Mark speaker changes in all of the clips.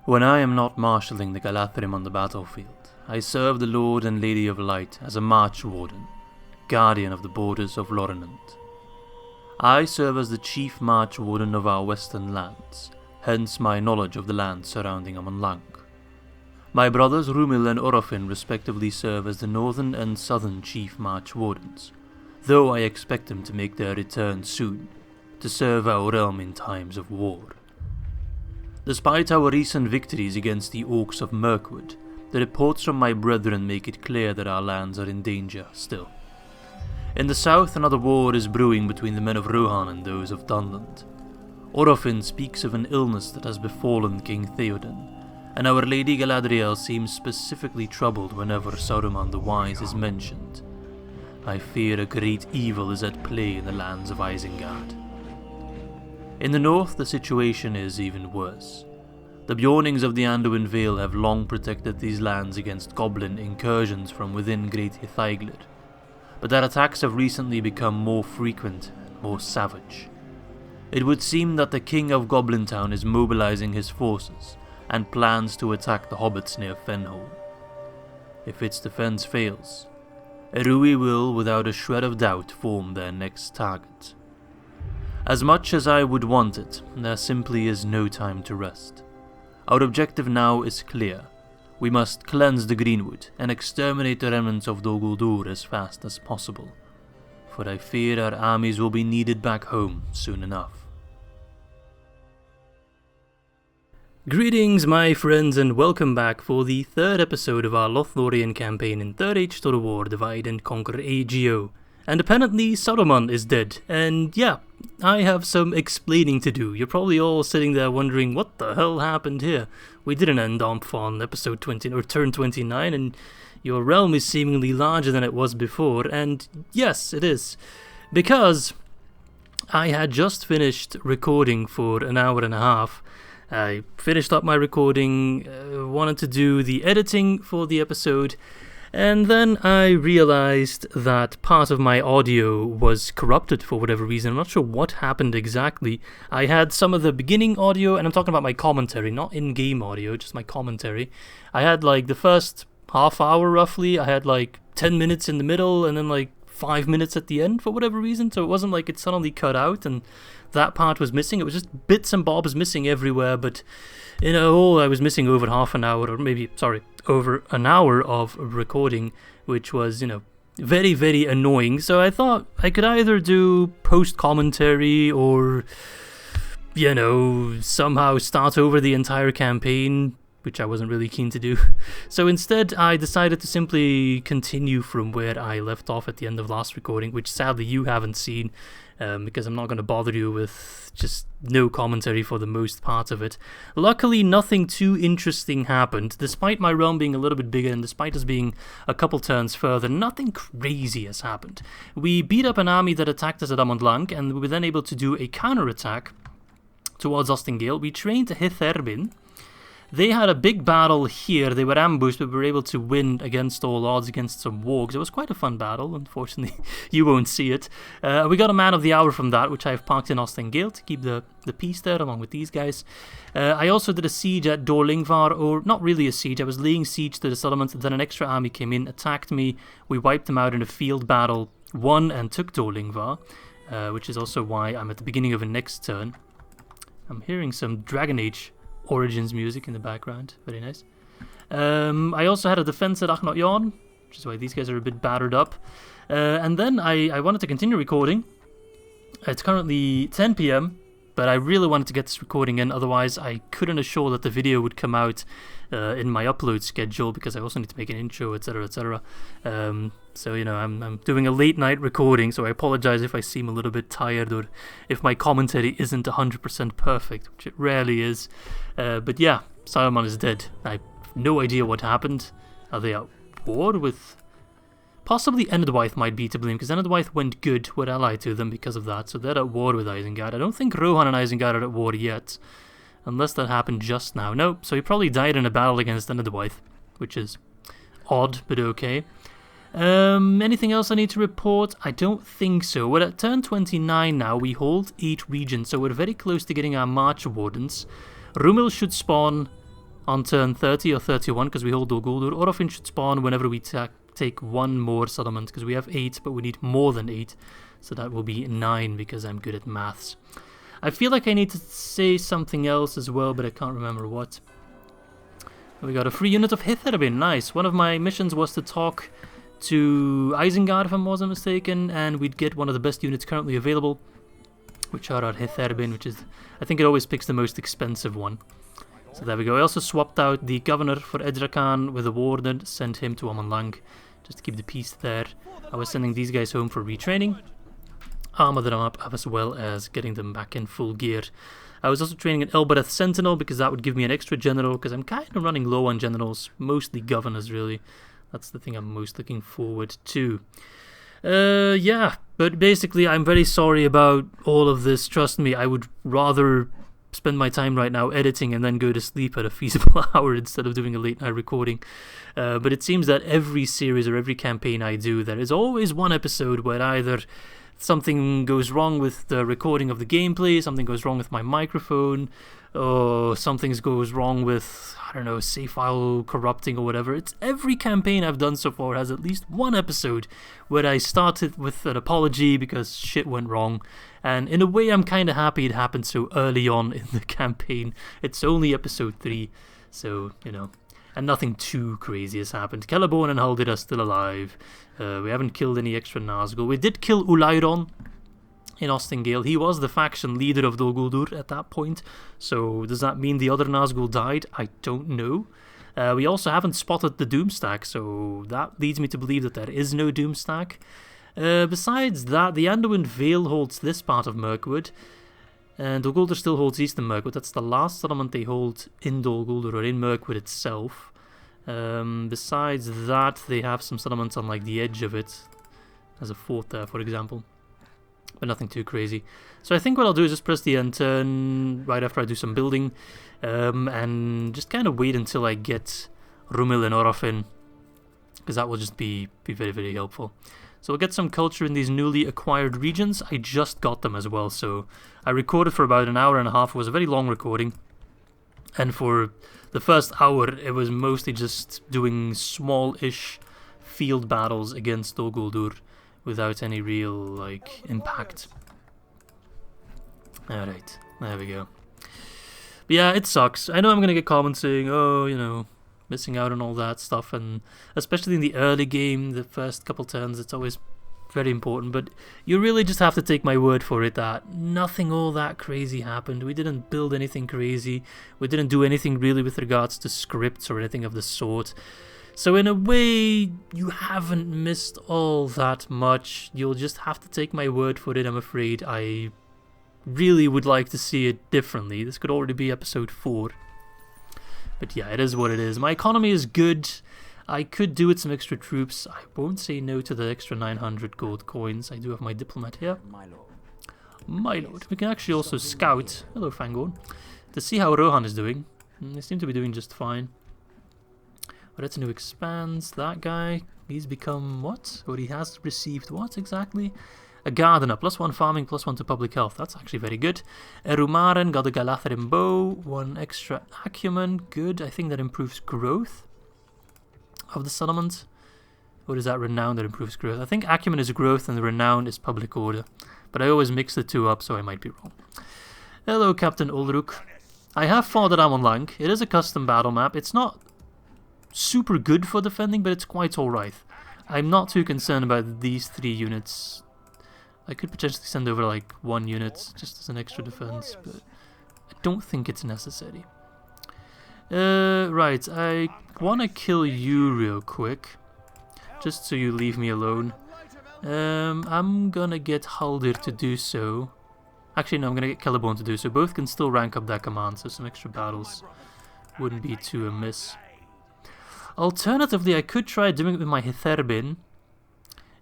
Speaker 1: When I am not marshalling the Galadhrim on the battlefield, I serve the Lord and Lady of Light as a Marchwarden, guardian of the borders of Lorinand. I serve as the chief Marchwarden of our western lands, hence my knowledge of the lands surrounding Amon Lanc. My brothers Rhúnen and Orofin respectively serve as the northern and southern chief Marchwardens, though I expect them to make their return soon, to serve our realm in times of war. Despite our recent victories against the Orcs of Mirkwood, the reports from my brethren make it clear that our lands are in danger still. In the south, another war is brewing between the men of Rhúnen and those of Dunland. Orofin speaks of an illness that has befallen King Theoden, and Our Lady Galadriel seems specifically troubled whenever Saruman the Wise is mentioned. I fear a great evil is at play in the lands of Isengard. In the north, the situation is even worse. The Beornings of the Anduin Vale have long protected these lands against goblin incursions from within Great Hiterbin, but their attacks have recently become more frequent and more savage. It would seem that the King of Goblin Town is mobilizing his forces and plans to attack the hobbits near Fenholm. If its defense fails, Eryn will, without a shred of doubt, form their next target. As much as I would want it, there simply is no time to rest. Our objective now is clear. We must cleanse the Greenwood and exterminate the remnants of Dol Guldur as fast as possible, for I fear our armies will be needed back home soon enough. Greetings my friends and welcome back for the third episode of our Lothlórien campaign in 3rd Age Total War Divide and Conquer AGO. And apparently Saruman is dead, and yeah, I have some explaining to do. You're probably all sitting there wondering what the hell happened here. We didn't end off on episode 20 or turn 29, and your realm is seemingly larger than it was before, and yes, it is. Because I had just finished recording for an hour and a half. I finished up my recording, wanted to do the editing for the episode, and then I realized that part of my audio was corrupted for whatever reason. I'm not sure what happened exactly. I had some of the beginning audio, and I'm talking about my commentary, not in-game audio, just my commentary. I had like the first half hour roughly, I had like 10 minutes in the middle, and then like 5 minutes at the end for whatever reason, so it wasn't like it suddenly cut out and that part was missing. It was just bits and bobs missing everywhere, but in a whole I was missing over half an hour, or maybe, over an hour of recording, which was, very, very annoying. So I thought I could either do post-commentary or, somehow start over the entire campaign, which I wasn't really keen to do. So instead, I decided to simply continue from where I left off at the end of last recording, which sadly you haven't seen, because I'm not going to bother you with just no commentary for the most part of it. Luckily, nothing too interesting happened. Despite my realm being a little bit bigger and despite us being a couple turns further, nothing crazy has happened. We beat up an army that attacked us at Amon Lanc, and we were then able to do a counter-attack towards Ostingale. We trained Hiterbin. They had a big battle here. They were ambushed, but we were able to win against all odds against some wargs. It was quite a fun battle. Unfortunately, you won't see it. We got a Man of the Hour from that, which I've parked in Ostingale to keep the peace there, along with these guys. I also did a siege at Dorlingvar, or not really a siege. I was laying siege to the settlement, and then an extra army came in, attacked me. We wiped them out in a field battle, won and took Dorlingvar, which is also why I'm at the beginning of a next turn. I'm hearing some Dragon Age Origins music in the background. Very nice. I also had a defense at Achnot, which is why these guys are a bit battered up. And then I wanted to continue recording. It's currently 10 PM, but I really wanted to get this recording in, otherwise I couldn't assure that the video would come out in my upload schedule, because I also need to make an intro, etc, etc. So, I'm doing a late night recording, so I apologize if I seem a little bit tired or if my commentary isn't 100% perfect, which it rarely is. But yeah, Saruman is dead. I have no idea what happened. Are they at war with... Possibly Enedwaith might be to blame, because Enedwaith went good. We're allied to them because of that, so they're at war with Isengard. I don't think Rohan and Isengard are at war yet, unless that happened just now. No, so he probably died in a battle against Enedwaith, which is odd, but okay. Anything else I need to report? I don't think so. We're at turn 29 now. We hold 8 regions, so we're very close to getting our Marchwardens. Rhúnen should spawn on turn 30 or 31 because we hold Dol Guldur. Orofin should spawn whenever we take one more settlement because we have 8, but we need more than 8. So that will be 9 because I'm good at maths. I feel like I need to say something else as well, but I can't remember what. We got a free unit of Hiterbin, nice. One of my missions was to talk to Isengard, if I wasn't mistaken, and we'd get one of the best units currently available, which are our Hiterbin, which is, I think it always picks the most expensive one. So there we go. I also swapped out the governor for Edrakan with a warden, sent him to Amon Lanc, just to keep the peace there. I was sending these guys home for retraining, armor them up, as well as getting them back in full gear. I was also training an Elbereth Sentinel, because that would give me an extra general, because I'm kind of running low on generals, mostly governors really. That's the thing I'm most looking forward to. Yeah, but basically I'm very sorry about all of this. Trust me, I would rather spend my time right now editing and then go to sleep at a feasible hour instead of doing a late night recording. But it seems that every series or every campaign I do, there is always one episode where either something goes wrong with the recording of the gameplay, something goes wrong with my microphone, or something goes wrong with, I don't know, save file corrupting or whatever. It's every campaign I've done so far has at least one episode where I started with an apology because shit went wrong. And in a way, I'm kind of happy it happened so early on in the campaign. It's only episode 3, so, you know. And nothing too crazy has happened. Celeborn and Haldir are still alive. We haven't killed any extra Nazgul. We did kill Ulairon in Ostingale. He was the faction leader of Dol Guldur at that point. So does that mean the other Nazgul died? I don't know. We also haven't spotted the Doomstack, so that leads me to believe that there is no Doomstack. Besides that, the Anduin Vale holds this part of Mirkwood. And Dol Guldur still holds Eastern Mirkwood. That's the last settlement they hold in Dol Guldur or in Mirkwood itself. Besides that, they have some settlements on like the edge of it. There's a fort there, for example. But nothing too crazy. So I think what I'll do is just press the end turn right after I do some building. And just kind of wait until I get Rumil and Orofin. Because that will just be very, very helpful. So we'll get some culture in these newly acquired regions. I just got them as well, so I recorded for about an hour and a half. It was a very long recording. And for the first hour, it was mostly just doing small-ish field battles against Dol Guldur without any real, like, impact. Alright, there we go. But yeah, it sucks. I know I'm going to get comments saying, oh, you know, missing out on all that stuff, and especially in the early game, the first couple turns, it's always very important, but you really just have to take my word for it that nothing all that crazy happened. We didn't build anything crazy, we didn't do anything really with regards to scripts or anything of the sort. So in a way, you haven't missed all that much. You'll just have to take my word for it, I'm afraid. I really would like to see it differently. This could already be episode 4. But yeah, it is what it is. My economy is good. I could do with some extra troops. I won't say no to the extra 900 gold coins. I do have my diplomat here. My lord. We can actually also scout. Hello, Fangorn. To see how Rohan is doing. They seem to be doing just fine. Retinue expands. That guy, he's become what? Or he has received what exactly? A gardener, +1 farming, +1 to public health. That's actually very good. Erumaren got a Galadhrim bow, 1 extra acumen. Good. I think that improves growth of the settlement. Or is that renown that improves growth? I think acumen is growth and the renown is public order. But I always mix the two up, so I might be wrong. Hello, Captain Ulruk. I have fought at Amon Lanc. It is a custom battle map. It's not super good for defending, but it's quite alright. I'm not too concerned about these 3 units. I could potentially send over like 1 unit just as an extra defense, but I don't think it's necessary. Right, I want to kill you real quick, just so you leave me alone. I'm gonna get Haldir to do so. Actually, no, I'm gonna get Celeborn to do so. Both can still rank up their command, so some extra battles wouldn't be too amiss. Alternatively, I could try doing it with my Hiterbin,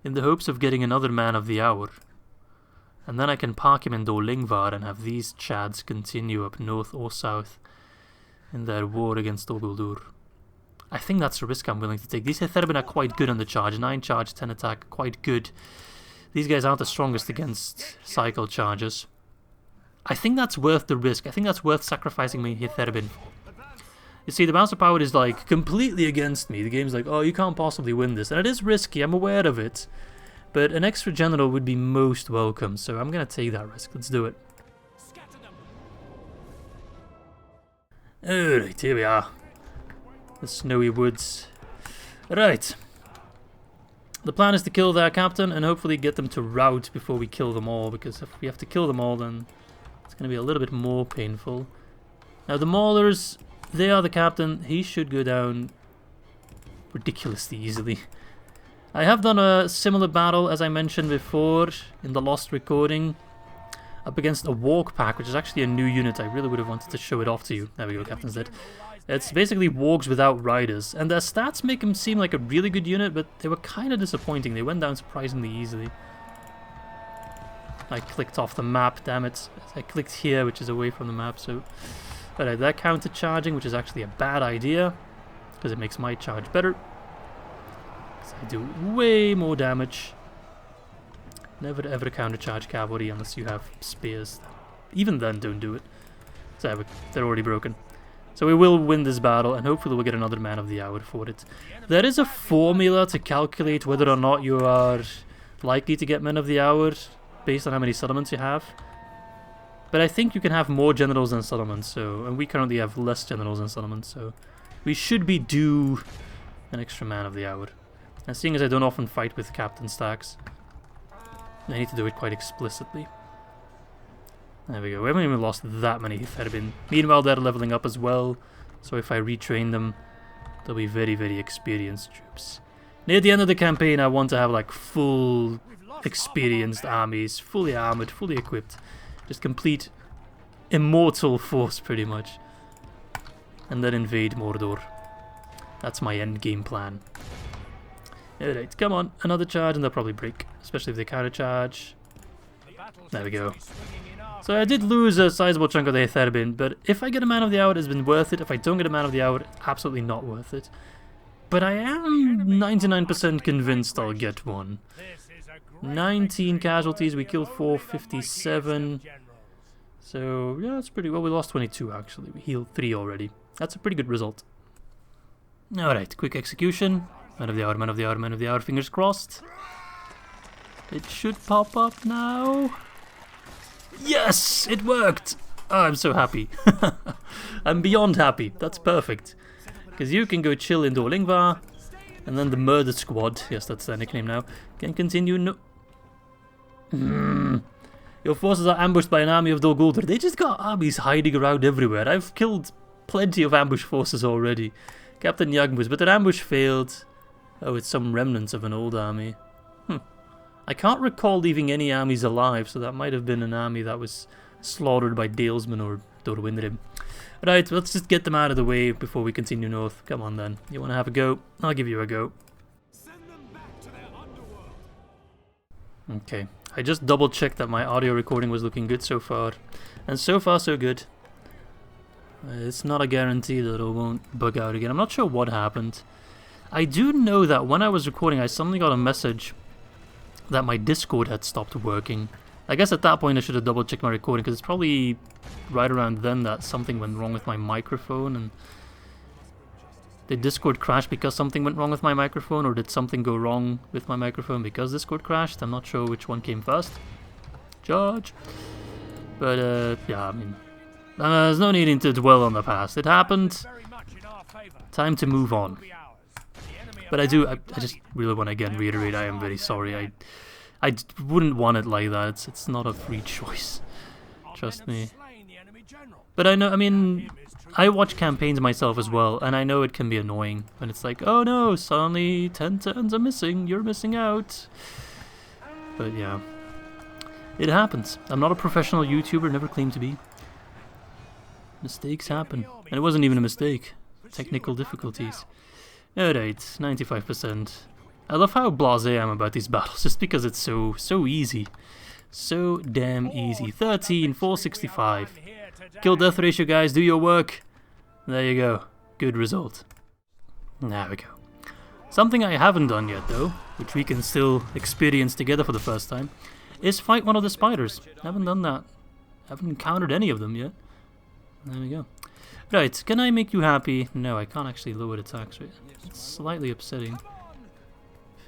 Speaker 1: in the hopes of getting another man of the hour. And then I can park him in Dol Lingvar and have these chads continue up north or south in their war against Dol Guldur. I think that's a risk I'm willing to take. These Hiterbin are quite good on the charge. 9 charge, 10 attack, quite good. These guys aren't the strongest against cycle charges. I think that's worth the risk. I think that's worth sacrificing my Hiterbin for. You see, the balance of power is like completely against me. The game's like, oh, you can't possibly win this. And it is risky, I'm aware of it. But an extra general would be most welcome, so I'm gonna take that risk. Let's do it. Alright, here we are. The snowy woods. Right. The plan is to kill their captain and hopefully get them to rout before we kill them all, because if we have to kill them all, then it's going to be a little bit more painful. Now the Maulers, they are the captain. He should go down ridiculously easily. I have done a similar battle, as I mentioned before, in the Lost recording, up against a Walk Pack, which is actually a new unit. I really would have wanted to show it off to you. There we go, Captain's dead. It's basically Wargs without riders, and their stats make them seem like a really good unit, but they were kind of disappointing. They went down surprisingly easily. I clicked off the map, damn it. I clicked here, which is away from the map, so... Alright, they're counter-charging, which is actually a bad idea, because it makes my charge better. So I do way more damage. Never ever counter-charge cavalry unless you have spears. Even then, don't do it. So they're already broken. So we will win this battle, and hopefully we'll get another Man of the Hour for it. There is a formula to calculate whether or not you are likely to get Men of the Hour, based on how many settlements you have. But I think you can have more generals than settlements, so... And we currently have less generals than settlements, so... We should be due an extra Man of the Hour. And seeing as I don't often fight with captain stacks, I need to do it quite explicitly. There we go. We haven't even lost that many Hiterbin. Meanwhile, they're leveling up as well. So if I retrain them, they'll be very, very experienced troops. Near the end of the campaign, I want to have like full experienced armies, fully armored, fully equipped. Just complete immortal force, pretty much. And then invade Mordor. That's my end game plan. Alright, come on. Another charge and they'll probably break. Especially if they counter charge. There we go. So I did lose a sizable chunk of the Hiterbin, but if I get a Man of the Hour, it's been worth it. If I don't get a Man of the Hour, absolutely not worth it. But I am 99% convinced I'll get one. 19 casualties, we killed 457. So, yeah, that's pretty well. We lost 22, actually. We healed 3 already. That's a pretty good result. Alright, quick execution. Man of the Hour, Man of the Hour, Man of the Hour, fingers crossed. It should pop up now. Yes! It worked! Oh, I'm so happy. I'm beyond happy. That's perfect. Because you can go chill in Dorlingvar, and then the Murder Squad, yes, that's their nickname now, can continue Your forces are ambushed by an army of Dol Guldur. They just got armies hiding around everywhere. I've killed plenty of ambush forces already. Captain Yagmus, but their ambush failed. Oh, it's some remnants of an old army. I can't recall leaving any armies alive, so that might have been an army that was slaughtered by Dalesmen or Dorwindrim. Right, let's just get them out of the way before we continue north. Come on then. You want to have a go? I'll give you a go. Okay. I just double checked that my audio recording was looking good so far. And so far so good. It's not a guarantee that it won't bug out again. I'm not sure what happened. I do know that when I was recording I suddenly got a message that my Discord had stopped working. I guess at that point I should have double checked my recording, because it's probably right around then that something went wrong with my microphone. And did Discord crash because something went wrong with my microphone, or did something go wrong with my microphone because Discord crashed? I'm not sure which one came first. Judge. But yeah, I mean, there's no needing to dwell on the past. It happened. Time to move on. But I just really want to again reiterate, I am very sorry. I wouldn't want it like that. It's not a free choice. Trust me. But I know, I mean, I watch campaigns myself as well, and I know it can be annoying when it's like, oh no, suddenly 10 turns are missing, you're missing out. But yeah, it happens. I'm not a professional YouTuber, never claimed to be. Mistakes happen. And it wasn't even a mistake. Technical difficulties. Alright, 95%. I love how blasé I am about these battles, just because it's so easy. So damn easy. 13, 465. Kill death ratio, guys, do your work. There you go. Good result. There we go. Something I haven't done yet, though, which we can still experience together for the first time, is fight one of the spiders. Haven't done that. Haven't encountered any of them yet. There we go. Right, can I make you happy? No, I can't actually lower the tax rate. It's slightly upsetting.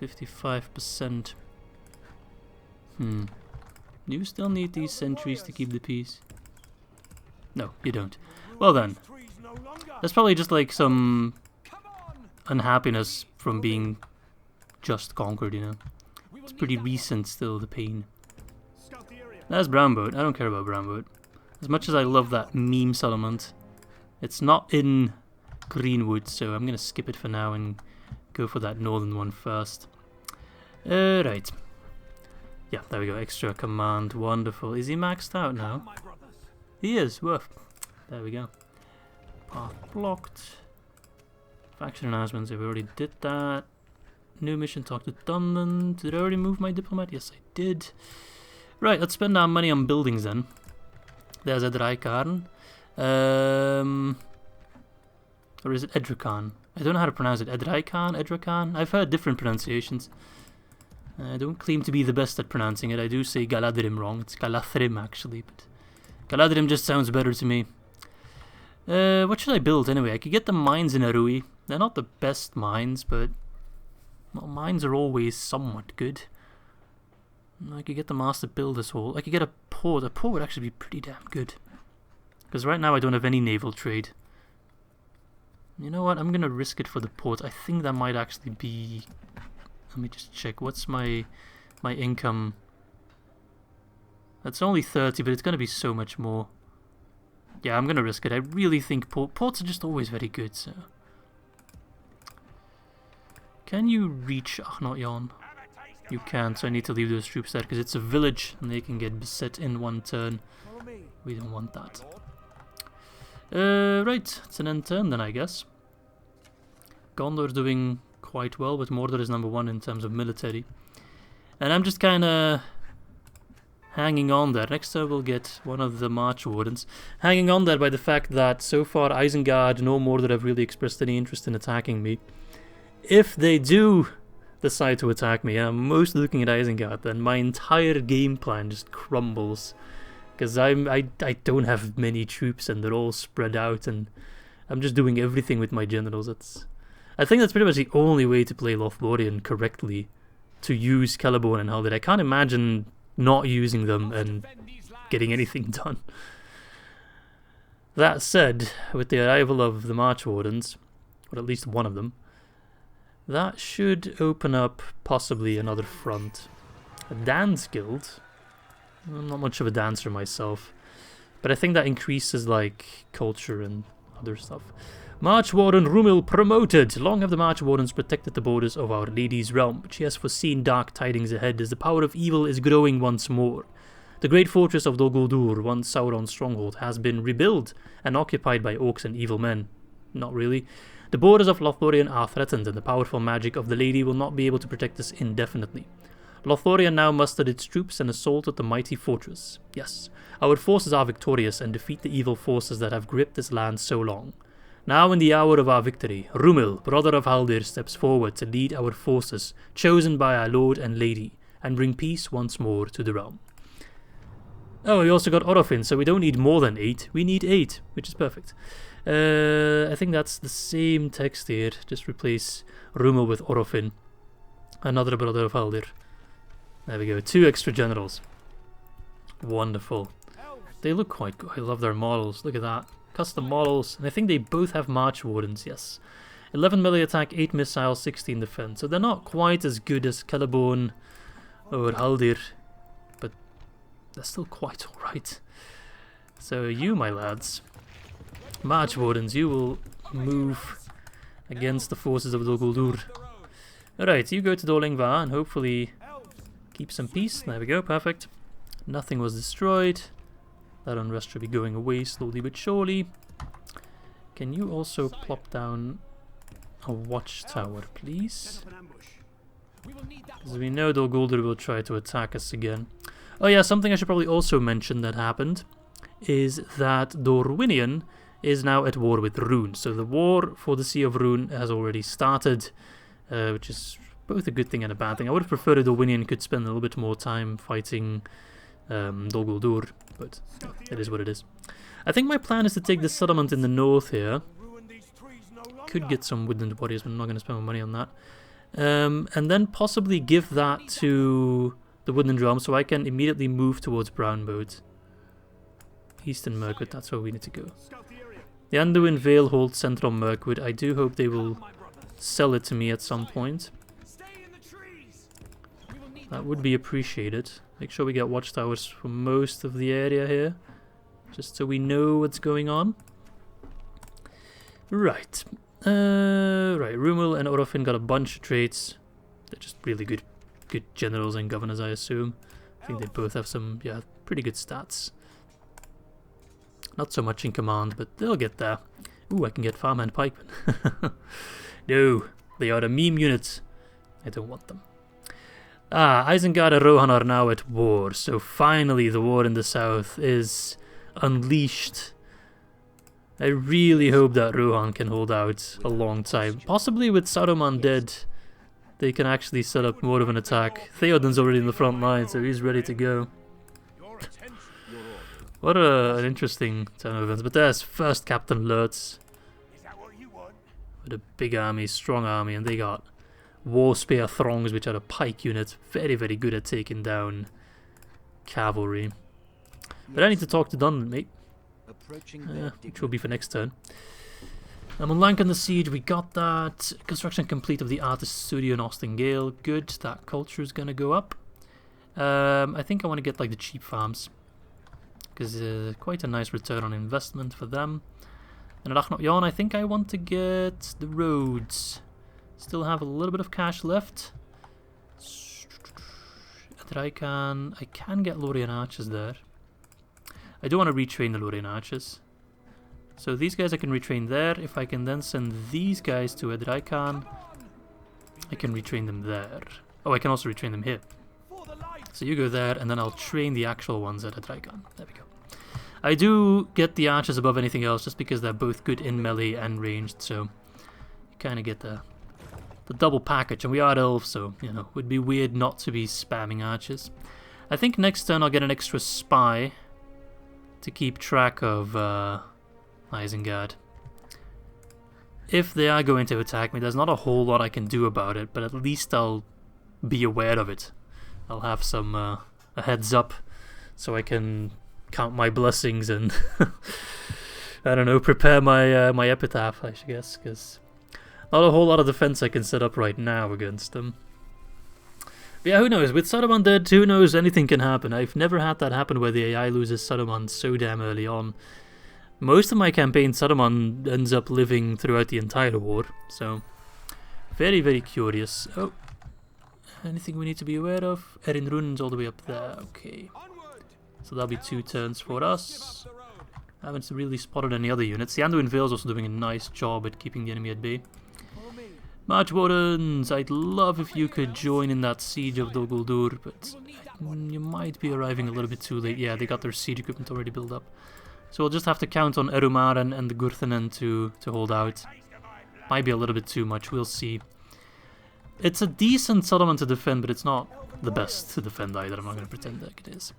Speaker 1: 55%. You still need these sentries to keep the peace? No, you don't. Well then. There's probably just like some unhappiness from being just conquered, you know. It's pretty recent still, the pain. That's Brownboat. I don't care about Brownboat. As much as I love that meme settlement, it's not in Greenwood, so I'm going to skip it for now and go for that northern one first. Right. Yeah, there we go. Extra command. Wonderful. Is he maxed out now? He is. Woof. There we go. Path blocked. Faction announcements. We already did that. New mission. Talk to Dunman. Did I already move my diplomat? Yes, I did. Right, let's spend our money on buildings then. There's Edraikarn. Or is it Edrakan? I don't know how to pronounce it. Edrakan? I've heard different pronunciations. I don't claim to be the best at pronouncing it. I do say Galadhrim wrong. It's Galadhrim actually, but Galadhrim just sounds better to me. What should I build anyway? I could get the mines in Arui. They're not the best mines, but well, mines are always somewhat good. I could get the Master Builder's Hall. I could get a port. A port would actually be pretty damn good. Because right now I don't have any naval trade. You know what? I'm going to risk it for the port. I think that might actually be... Let me just check. What's my income? That's only 30, but it's going to be so much more. Yeah, I'm going to risk it. I really think ports are just always very good. So. Can you reach Achnotjon? You can, so I need to leave those troops there because it's a village and they can get beset in one turn. We don't want that. Right, it's an end turn then, I guess. Gondor's doing quite well, but Mordor is number 1 in terms of military. And I'm just kind of hanging on there. Next turn we'll get one of the Marchwardens. Hanging on there by the fact that so far Isengard nor Mordor have really expressed any interest in attacking me. If they do decide to attack me, and I'm mostly looking at Isengard, then my entire game plan just crumbles. Because I don't have many troops and they're all spread out and I'm just doing everything with my generals. I think that's pretty much the only way to play Lothlórien correctly, to use Celeborn and Haldir. I can't imagine not using them and getting anything done. That said, with the arrival of the Marchwardens, or at least one of them, that should open up possibly another front. A dance guild. I'm not much of a dancer myself, but I think that increases like culture and other stuff. Marchwarden Rhúnen promoted. Long have the Marchwardens protected the borders of Our Lady's realm, but she has foreseen dark tidings ahead as the power of evil is growing once more. The great fortress of Dol Guldur, once Sauron's stronghold, has been rebuilt and occupied by orcs and evil men. Not really. The borders of Lothlórien are threatened, and the powerful magic of the Lady will not be able to protect us indefinitely. Lothlórien now mustered its troops and assaulted the mighty fortress. Yes, our forces are victorious and defeat the evil forces that have gripped this land so long. Now in the hour of our victory, Rhúnen, brother of Haldir, steps forward to lead our forces, chosen by our Lord and Lady, and bring peace once more to the realm. Oh, we also got Orofin, so we don't need more than 8, we need 8, which is perfect. I think that's the same text here, just replace Rhúnen with Orofin, another brother of Haldir. There we go, 2 extra generals. Wonderful. They look quite good. I love their models. Look at that. Custom models. And I think they both have Marchwardens, yes. 11 melee attack, 8 missiles, 16 defense. So they're not quite as good as Celeborn or Haldir, but they're still quite alright. So you, my lads, Marchwardens, you will move against the forces of Dol Guldur. Alright, you go to Dol Ingvar and hopefully keep some peace. There we go, perfect. Nothing was destroyed. That unrest should be going away slowly but surely. Can you also plop down a watchtower, please? Because we know Dol Guldur will try to attack us again. Oh yeah, something I should probably also mention that happened is that Dorwinion is now at war with Rhûn. So the war for the Sea of Rhûn has already started, which is both a good thing and a bad thing. I would have preferred Dorwinion could spend a little bit more time fighting Dol Guldur, but it is what it is. I think my plan is to take the settlement in the north here. Could get some woodland warriors, but I'm not going to spend my money on that. And then possibly give that to the woodland realm so I can immediately move towards Brownboat. Eastern Mirkwood, that's where we need to go. The Anduin Vale holds central Mirkwood. I do hope they will sell it to me at some point. That would be appreciated. Make sure we get watchtowers for most of the area here, just so we know what's going on. Right. Right, Rhúnen and Orofin got a bunch of traits. They're just really good generals and governors, I assume. I think they both have some, yeah, pretty good stats. Not so much in command, but they'll get there. Ooh, I can get farmhand pikemen. No, they are a meme unit. I don't want them. Ah, Isengard and Rohan are now at war, so finally the war in the south is unleashed. I really hope that Rohan can hold out a long time. Possibly with Saruman dead, they can actually set up more of an attack. Theoden's already in the front line, so he's ready to go. What an interesting turn of events. But there's first Captain Lurtz. With a big army, strong army, and they got War Spear Throngs, which are a pike unit. Very, very good at taking down cavalry. But I need to talk to Dunland, mate. Which will be for next turn. Amon Lanc on the siege, we got that. Construction complete of the artist studio in Austin Gale. Good, that culture is going to go up. I think I want to get like the cheap farms, because quite a nice return on investment for them. And at Achnot I think I want to get the roads. Still have a little bit of cash left. That I can get Lorien archers there. I do want to retrain the Lorien archers. So these guys I can retrain there. If I can then send these guys to Edraikan, I can retrain them there. Oh, I can also retrain them here. So you go there, and then I'll train the actual ones at Edraikan. There we go. I do get the archers above anything else just because they're both good in melee and ranged, so you kind of get the double package. And we are elves, so, you know, it would be weird not to be spamming archers. I think next turn I'll get an extra spy to keep track of Isengard. If they are going to attack me, there's not a whole lot I can do about it, but at least I'll be aware of it. I'll have some a heads up so I can count my blessings and I don't know, prepare my my epitaph, I guess, because not a whole lot of defense I can set up right now against them. But yeah, who knows? With Saruman dead, who knows? Anything can happen. I've never had that happen where the AI loses Saruman so damn early on. Most of my campaign, Saruman ends up living throughout the entire war, so very, very curious. Oh, anything we need to be aware of? Eryn Rhúnen's all the way up there. Okay, so that'll be 2 turns for us. I haven't really spotted any other units. The Anduin Vale's also doing a nice job at keeping the enemy at bay. Marchwardens, I'd love if you could join in that siege of Dol Guldur, but you might be arriving a little bit too late. Yeah, they got their siege equipment already built up. So we'll just have to count on Erumaren and the Gurthanen to hold out. Might be a little bit too much, we'll see. It's a decent settlement to defend, but it's not the best to defend either. I'm not going to pretend like it is.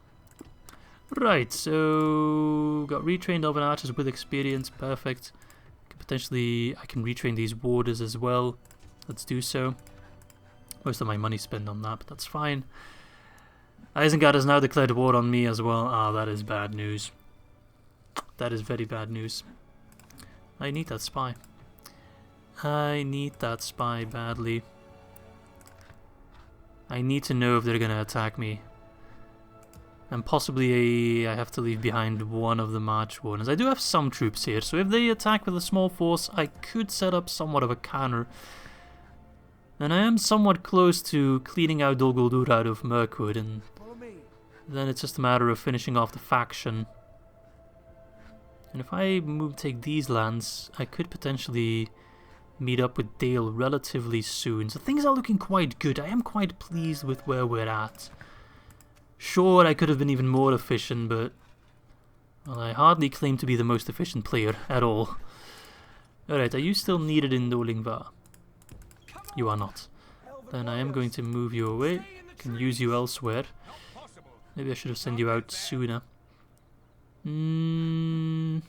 Speaker 1: Right, so got retrained Elven archers with experience, perfect. Potentially I can retrain these warders as well. Let's do so. Most of my money spent on that, but that's fine. Isengard has now declared war on me as well. Ah, that is bad news. That is very bad news. I need that spy. I need that spy badly. I need to know if they're gonna attack me. And possibly I have to leave behind one of the Marchwardens. I do have some troops here, so if they attack with a small force, I could set up somewhat of a counter. And I am somewhat close to cleaning out Dol Guldur out of Mirkwood, and then it's just a matter of finishing off the faction. And if I take these lands, I could potentially meet up with Dale relatively soon. So things are looking quite good. I am quite pleased with where we're at. Sure, I could have been even more efficient, but well, I hardly claim to be the most efficient player at all. Alright, are you still needed in Dolingvar? You are not. Then I am going to move you away. I can use you elsewhere. Maybe I should have sent you out sooner. They're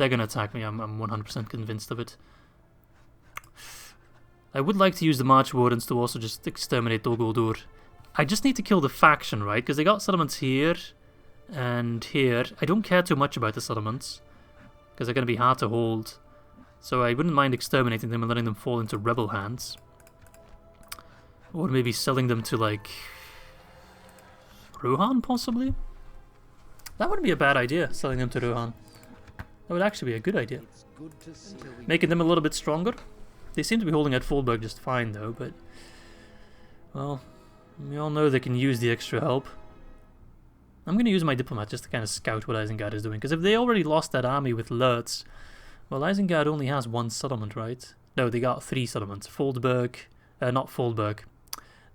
Speaker 1: gonna attack me, I'm 100% convinced of it. I would like to use the Marchwardens to also just exterminate Dol Guldur. I just need to kill the faction, right? Because they got settlements here and here. I don't care too much about the settlements, because they're going to be hard to hold. So I wouldn't mind exterminating them and letting them fall into rebel hands. Or maybe selling them to, like, Rhúnen, possibly? That wouldn't be a bad idea, selling them to Rhúnen. That would actually be a good idea. Making them a little bit stronger. They seem to be holding at Fulberg just fine, though, but... Well, we all know they can use the extra help. I'm going to use my diplomat just to kind of scout what Isengard is doing, because if they already lost that army with Lurtz, well, Isengard only has one settlement, right? No, they got 3 settlements. Fulberg, not Fulberg.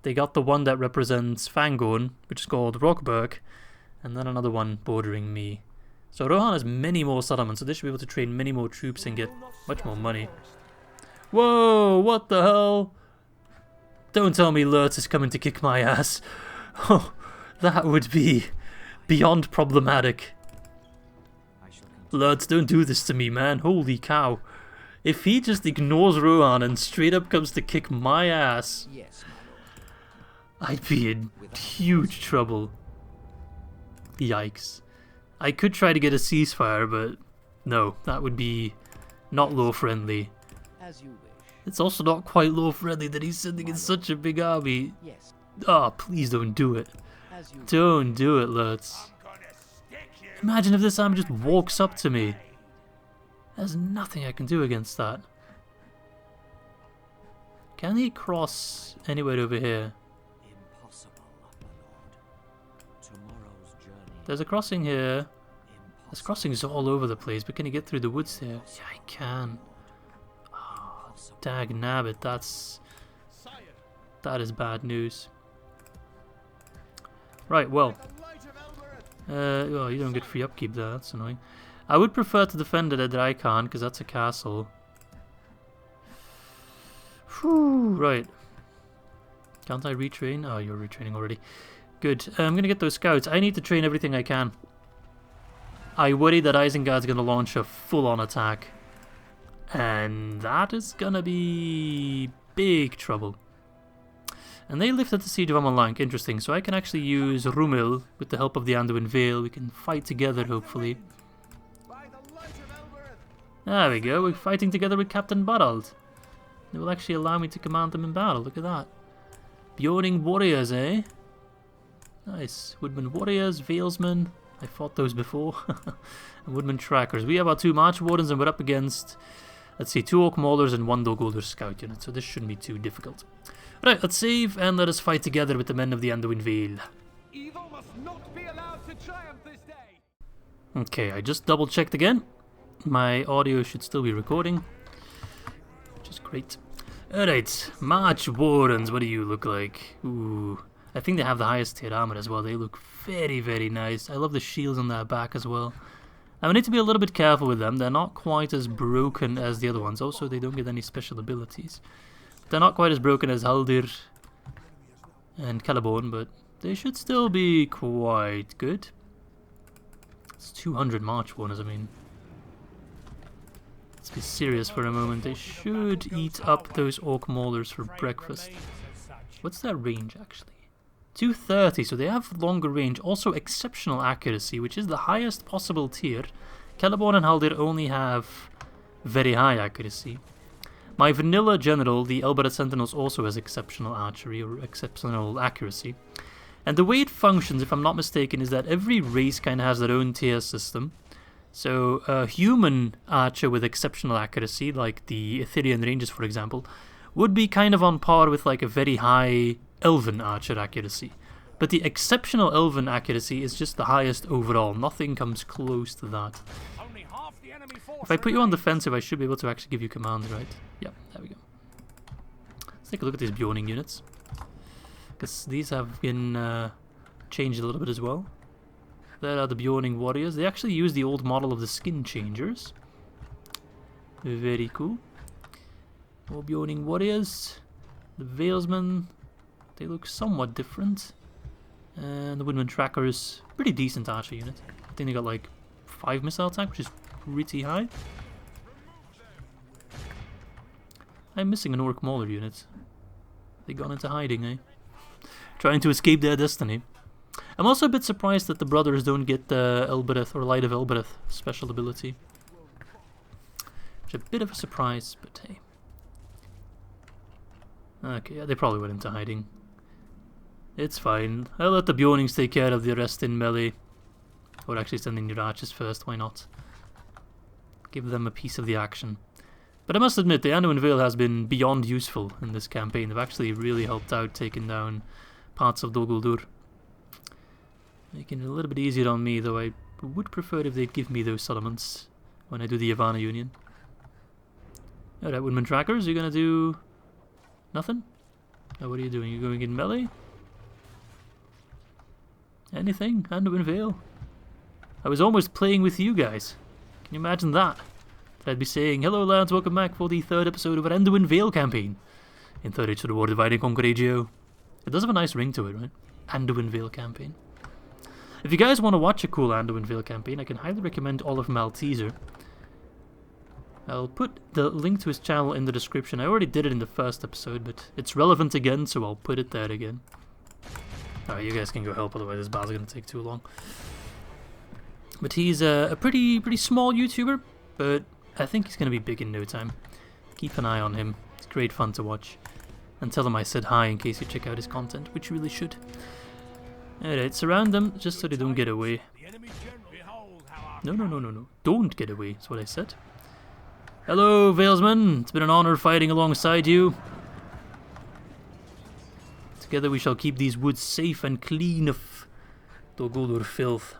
Speaker 1: They got the one that represents Fangorn, which is called Rockberg, and then another one bordering me. So Rhúnen has many more settlements, so they should be able to train many more troops and get much more money. Whoa, what the hell? Don't tell me Lurtz is coming to kick my ass. Oh, that would be beyond problematic. Lurtz, don't do this to me, man. Holy cow. If he just ignores Rhúnen and straight up comes to kick my ass, I'd be in huge trouble. Yikes. I could try to get a ceasefire, but no, that would be not law-friendly. It's also not quite law-friendly that he's sending in such a big army. Oh, please don't do it. Don't do it, Lurtz. Imagine if this army just walks up to me. There's nothing I can do against that. Can he cross anywhere over here? There's a crossing here. There's crossings all over the place, but can he get through the woods there? Yeah, he can. Oh, dag nabbit, that is bad news. Right, well. Oh, you don't get free upkeep there, that's annoying. I would prefer to defend it at Drycan, because that's a castle. Whew, right. Can't I retrain? Oh, you're retraining already. Good. I'm going to get those scouts. I need to train everything I can. I worry that Isengard's going to launch a full-on attack. And that is going to be big trouble. And they lifted the siege of Amon Lanc. Interesting. So I can actually use Rhúnen with the help of the Anduin Vale. We can fight together, hopefully. There we go. We're fighting together with Captain Barald. They will actually allow me to command them in battle. Look at that. Beorning warriors, eh? Nice. Woodman warriors, Valesmen. I fought those before. And Woodman trackers. We have our 2 Marchwardens and we're up against, let's see, 2 Orc Maulers and 1 Dol Guldur scout unit. So this shouldn't be too difficult. Right, let's save and let us fight together with the men of the Anduin Vale. Evil must not be allowed to triumph this day. Okay, I just double checked again. My audio should still be recording, which is great. Alright, Marchwardens, what do you look like? Ooh, I think they have the highest tier armor as well. They look very, very nice. I love the shields on their back as well. I need to be a little bit careful with them. They're not quite as broken as the other ones. Also, they don't get any special abilities. They're not quite as broken as Haldir and Celeborn, but they should still be quite good. It's 200 Marchwardens, I mean. Let's be serious for a moment. They should eat up those Orc Maulers for breakfast. What's their range, actually? 230, so they have longer range. Also exceptional accuracy, which is the highest possible tier. Celeborn and Haldir only have very high accuracy. My vanilla general, the Elbereth Sentinels, also has exceptional archery or exceptional accuracy. And the way it functions, if I'm not mistaken, is that every race kind of has their own tier system. So a human archer with exceptional accuracy, like the Ithirian Rangers for example, would be kind of on par with like a very high elven archer accuracy. But the exceptional elven accuracy is just the highest overall. Nothing comes close to that. If I put you on defensive, I should be able to actually give you commands, right? Yeah, there we go. Let's take a look at these Beorning units. Because these have been changed a little bit as well. There are the Beorning warriors. They actually use the old model of the skin changers. Very cool. More Beorning warriors. The Valesmen. They look somewhat different. And the Woodman trackers. Pretty decent archer unit. think they got like 5 missile attack, which is pretty high. I'm missing an Orc Mauler unit. They gone into hiding, eh? Trying to escape their destiny. I'm also a bit surprised that the brothers don't get the Elbereth or Light of Elbereth special ability. Which is a bit of a surprise, but hey. Okay, yeah, they probably went into hiding. It's fine. I'll let the Beornings take care of the rest in melee. Or actually sending your archers first, why not? Give them a piece of the action. But I must admit, the Anduin Vale has been beyond useful in this campaign. They've actually really helped out taking down parts of Dol Guldur. Making it a little bit easier on me, though I would prefer if they'd give me those settlements when I do the Yavanna Union. Alright, Woodman Trackers, you're gonna do nothing? Oh, what are you doing? You going in melee? Anything? Anduin Vale? I was almost playing with you guys. Can you imagine that? That I'd be saying, hello lads, welcome back for the 3rd episode of our Anduin Vale campaign. In 3rd Age of the War, Divide and Conquer AGO. It does have a nice ring to it, right? Anduin Vale campaign. If you guys want to watch a cool Anduin Vale campaign, I can highly recommend Olaf Malteser. I'll put the link to his channel in the description. I already did it in the 1st episode, but it's relevant again, so I'll put it there again. Alright, you guys can go help, otherwise this battle's going to take too long. But he's a pretty small YouTuber, but I think he's going to be big in no time. Keep an eye on him. It's great fun to watch. And tell him I said hi in case you check out his content, which you really should. Alright, surround them just so they don't get away. No. Don't get away, is what I said. Hello, Valesman. It's been an honor fighting alongside you. Together we shall keep these woods safe and clean of Dol Guldur filth.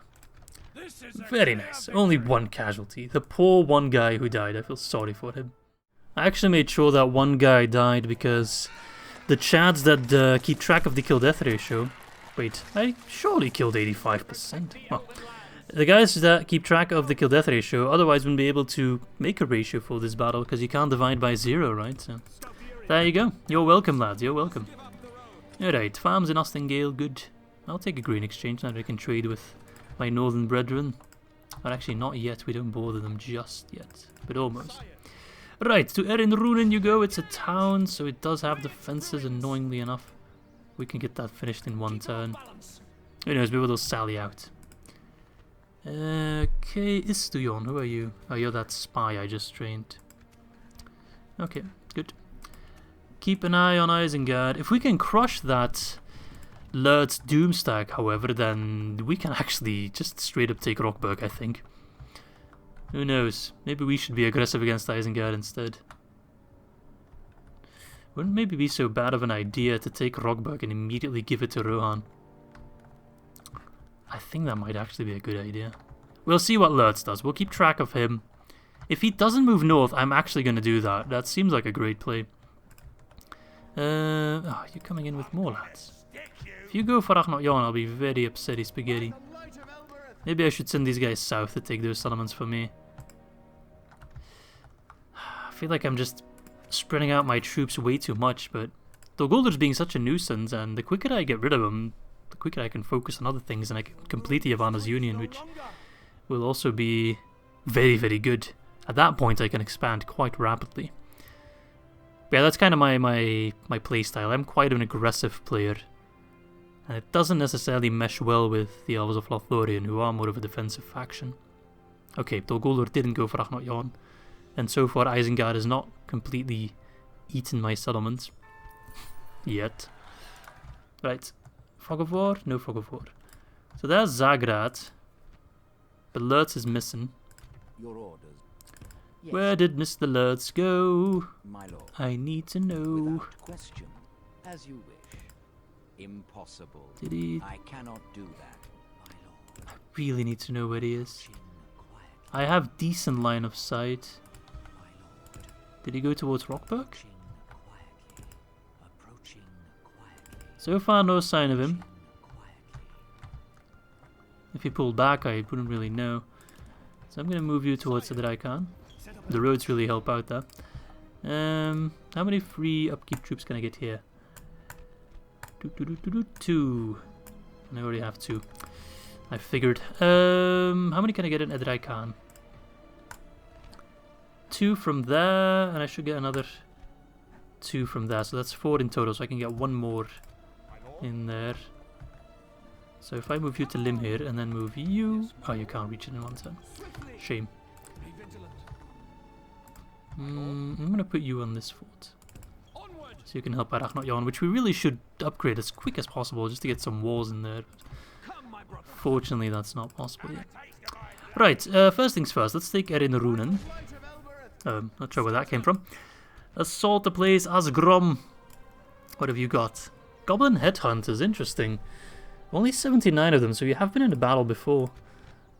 Speaker 1: Very nice. Only one casualty. The poor one guy who died. I feel sorry for him. I actually made sure that one guy died because the chads that keep track of the kill-death ratio... Wait, I surely killed 85%. Well, the guys that keep track of the kill-death ratio otherwise wouldn't be able to make a ratio for this battle because you can't divide by 0, right? So, there you go. You're welcome, lads. You're welcome. Alright, farms in Ostingale, good. I'll take a green exchange now that I can trade with my northern brethren. But actually not yet, we don't bother them just yet. But almost. Right, to Eryn Rhúnen you go. It's a town, so it does have defenses, annoyingly enough. We can get that finished in one turn. Who knows, maybe they'll sally out. Okay, Istuyon, who are you? Oh, you're that spy I just trained. Okay, good. Keep an eye on Isengard. If we can crush that Lurt's Doomstack, however, then we can actually just straight up take Rockburg, I think. Who knows? Maybe we should be aggressive against Isengard instead. Wouldn't maybe be so bad of an idea to take Rockburg and immediately give it to Rohan. I think that might actually be a good idea. We'll see what Lurtz does. We'll keep track of him. If he doesn't move north, I'm actually going to do that. That seems like a great play. Oh, you're coming in with more lads. If you go for Ragnar Jon, I'll be very upsetty spaghetti. Maybe I should send these guys south to take those settlements for me. I feel like I'm just spreading out my troops way too much, but Dol Guldur's being such a nuisance, and the quicker I get rid of him, the quicker I can focus on other things, and I can complete the Yavanna's Union, which will also be very, very good. At that point, I can expand quite rapidly. But yeah, that's kind of my playstyle. I'm quite an aggressive player. And it doesn't necessarily mesh well with the Elves of Lothlórien, who are more of a defensive faction. Okay, Dol Guldur didn't go for Ragnar Jon. And so far, Isengard has not completely eaten my settlements. Yet. Right. Fog of War? No Fog of War. So there's Zagrad. But Lurtz is missing.
Speaker 2: Your orders. Yes.
Speaker 1: Where did Mr. Lurtz go?
Speaker 2: My lord.
Speaker 1: I need to know.
Speaker 2: Without question. As you wish. Impossible.
Speaker 1: Did he?
Speaker 2: I cannot do that, my lord.
Speaker 1: I really need to know where he is. I have decent line of sight. Did he go towards Rockburg? So far, no sign of him. If he pulled back, I wouldn't really know. So I'm going to move you towards Sidrai. The roads really help out there. How many free upkeep troops can I get here? 2. And I already have 2. I figured. How many can I get in that I can? 2 from there, and I should get another 2 from there. So that's 4 in total, so I can get 1 more in there. So if I move you to Lim here, and then move you... Oh, you can't reach it in one turn. Shame. I'm going to put you on this fort. So you can help Arachnot, which we really should upgrade as quick as possible, just to get some walls in there. Fortunately, that's not possible yet. Right, first things first, let's take Eryn Rhúnen. Not sure where that came from. Assault the place as Grom. What have you got? Goblin Headhunters, interesting. Only 79 of them, so you have been in a battle before.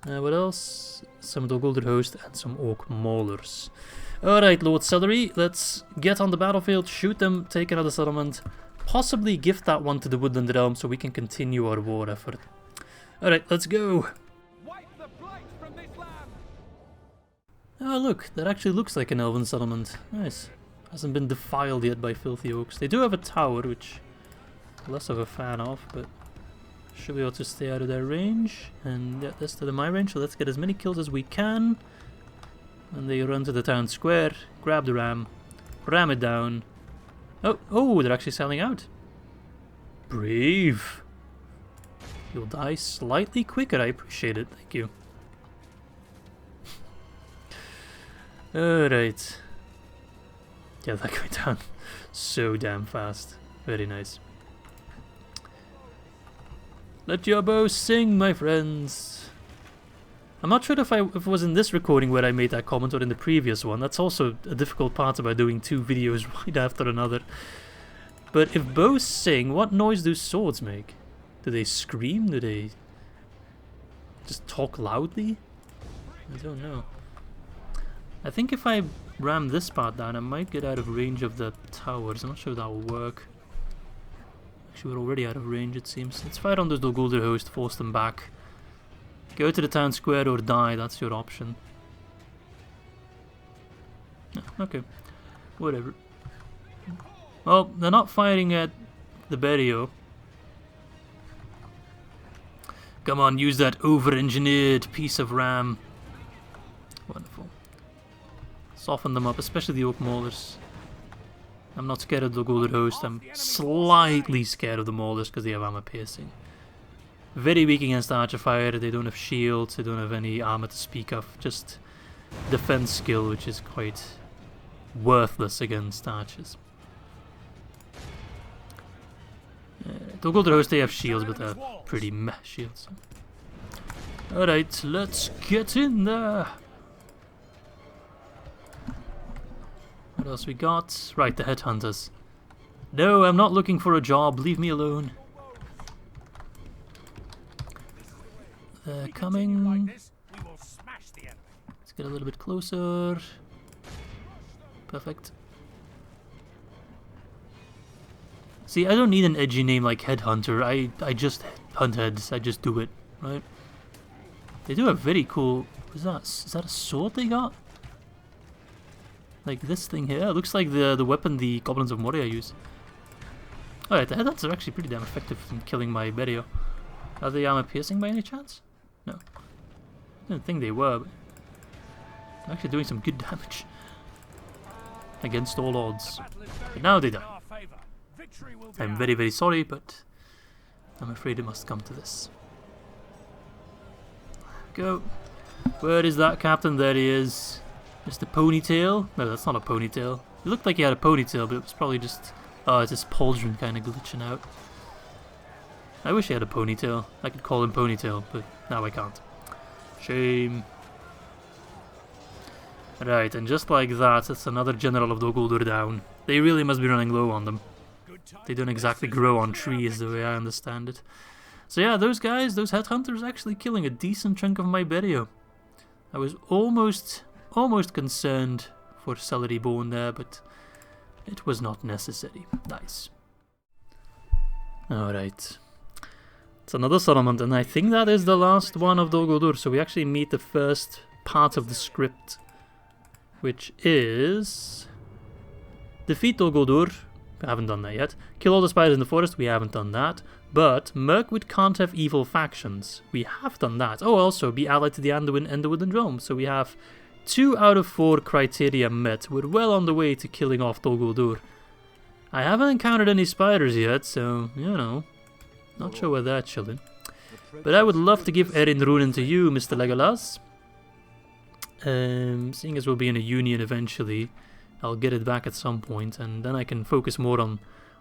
Speaker 1: What else? Some Dogulder Host and some Orc Maulers. Alright, Lord Celery, let's get on the battlefield, shoot them, take another settlement, possibly gift that one to the Woodland Realm so we can continue our war effort. Alright, let's go! Oh look, that actually looks like an elven settlement. Nice. Hasn't been defiled yet by filthy orcs. They do have a tower, which I'm less of a fan of, but should be able to stay out of their range. And get this to my range, so let's get as many kills as we can. And they run to the town square, grab the ram it down. Oh, they're actually selling out. Brave. You'll die slightly quicker, I appreciate it, thank you. Alright. Yeah, that went down so damn fast. Very nice. Let your bow sing, my friends. I'm not sure if it was in this recording where I made that comment or in the previous one. That's also a difficult part about doing 2 videos right after another. But if bows sing, what noise do swords make? Do they scream? Do they just talk loudly? I don't know. I think if I ram this part down, I might get out of range of the towers. I'm not sure if that will work. Actually, we're already out of range, it seems. Let's fire on the Dogulder Host, force them back. Go to the town square or die, that's your option. No, okay. Whatever. Well, they're not firing at the Berio. Come on, use that over-engineered piece of ram. Wonderful. Soften them up, especially the Orc Maulers. I'm not scared of the Dogulder Host, I'm slightly scared of the Maulers because they have armor piercing. Very weak against archer fire, they don't have shields, they don't have any armor to speak of, just defense skill, which is quite worthless against archers. Dogulder Host, they have shields, but they're pretty meh shields. Alright, let's get in there! What else we got? Right, the Headhunters. No, I'm not looking for a job, leave me alone. They're coming. Let's get a little bit closer. Perfect. See, I don't need an edgy name like Headhunter. I just hunt heads. I just do it, right? They do have very cool... What is that? Is that a sword they got? Like this thing here? It looks like the weapon the Goblins of Moria use. Alright, the Headhunters are actually pretty damn effective in killing my Berio. Are they armor piercing by any chance? No. I didn't think they were, but they're actually doing some good damage. Against all odds. But now they die. I'm very, very sorry, but I'm afraid it must come to this. Go. Where is that captain? There he is. Mr. Ponytail? No, that's not a ponytail. It looked like he had a ponytail, but it was probably just... Oh, it's his pauldron kind of glitching out. I wish he had a ponytail. I could call him Ponytail, but now I can't. Shame. Right, and just like that, that's another General of Doguldur down. They really must be running low on them. They don't exactly grow on trees the way I understand it. So yeah, those guys, those Headhunters, actually killing a decent chunk of my Berio. I was almost concerned for Celery Bone there, but it was not necessary. Nice. Alright. It's another settlement, and I think that is the last one of Doguldur, so we actually meet the first part of the script, which is... Defeat Doguldur. We haven't done that yet. Kill all the spiders in the forest. We haven't done that. But Mirkwood can't have evil factions. We have done that. Oh, also be allied to the Anduin and the Wooden Realm. So we have 2 out of 4 criteria met. We're well on the way to killing off Dol Guldur. I haven't encountered any spiders yet, so, you know, not sure where they're chilling. But I would love to give Eryn Rhúnen to you, Mr. Legolas. Seeing as we'll be in a union eventually, I'll get it back at some point, and then I can focus more on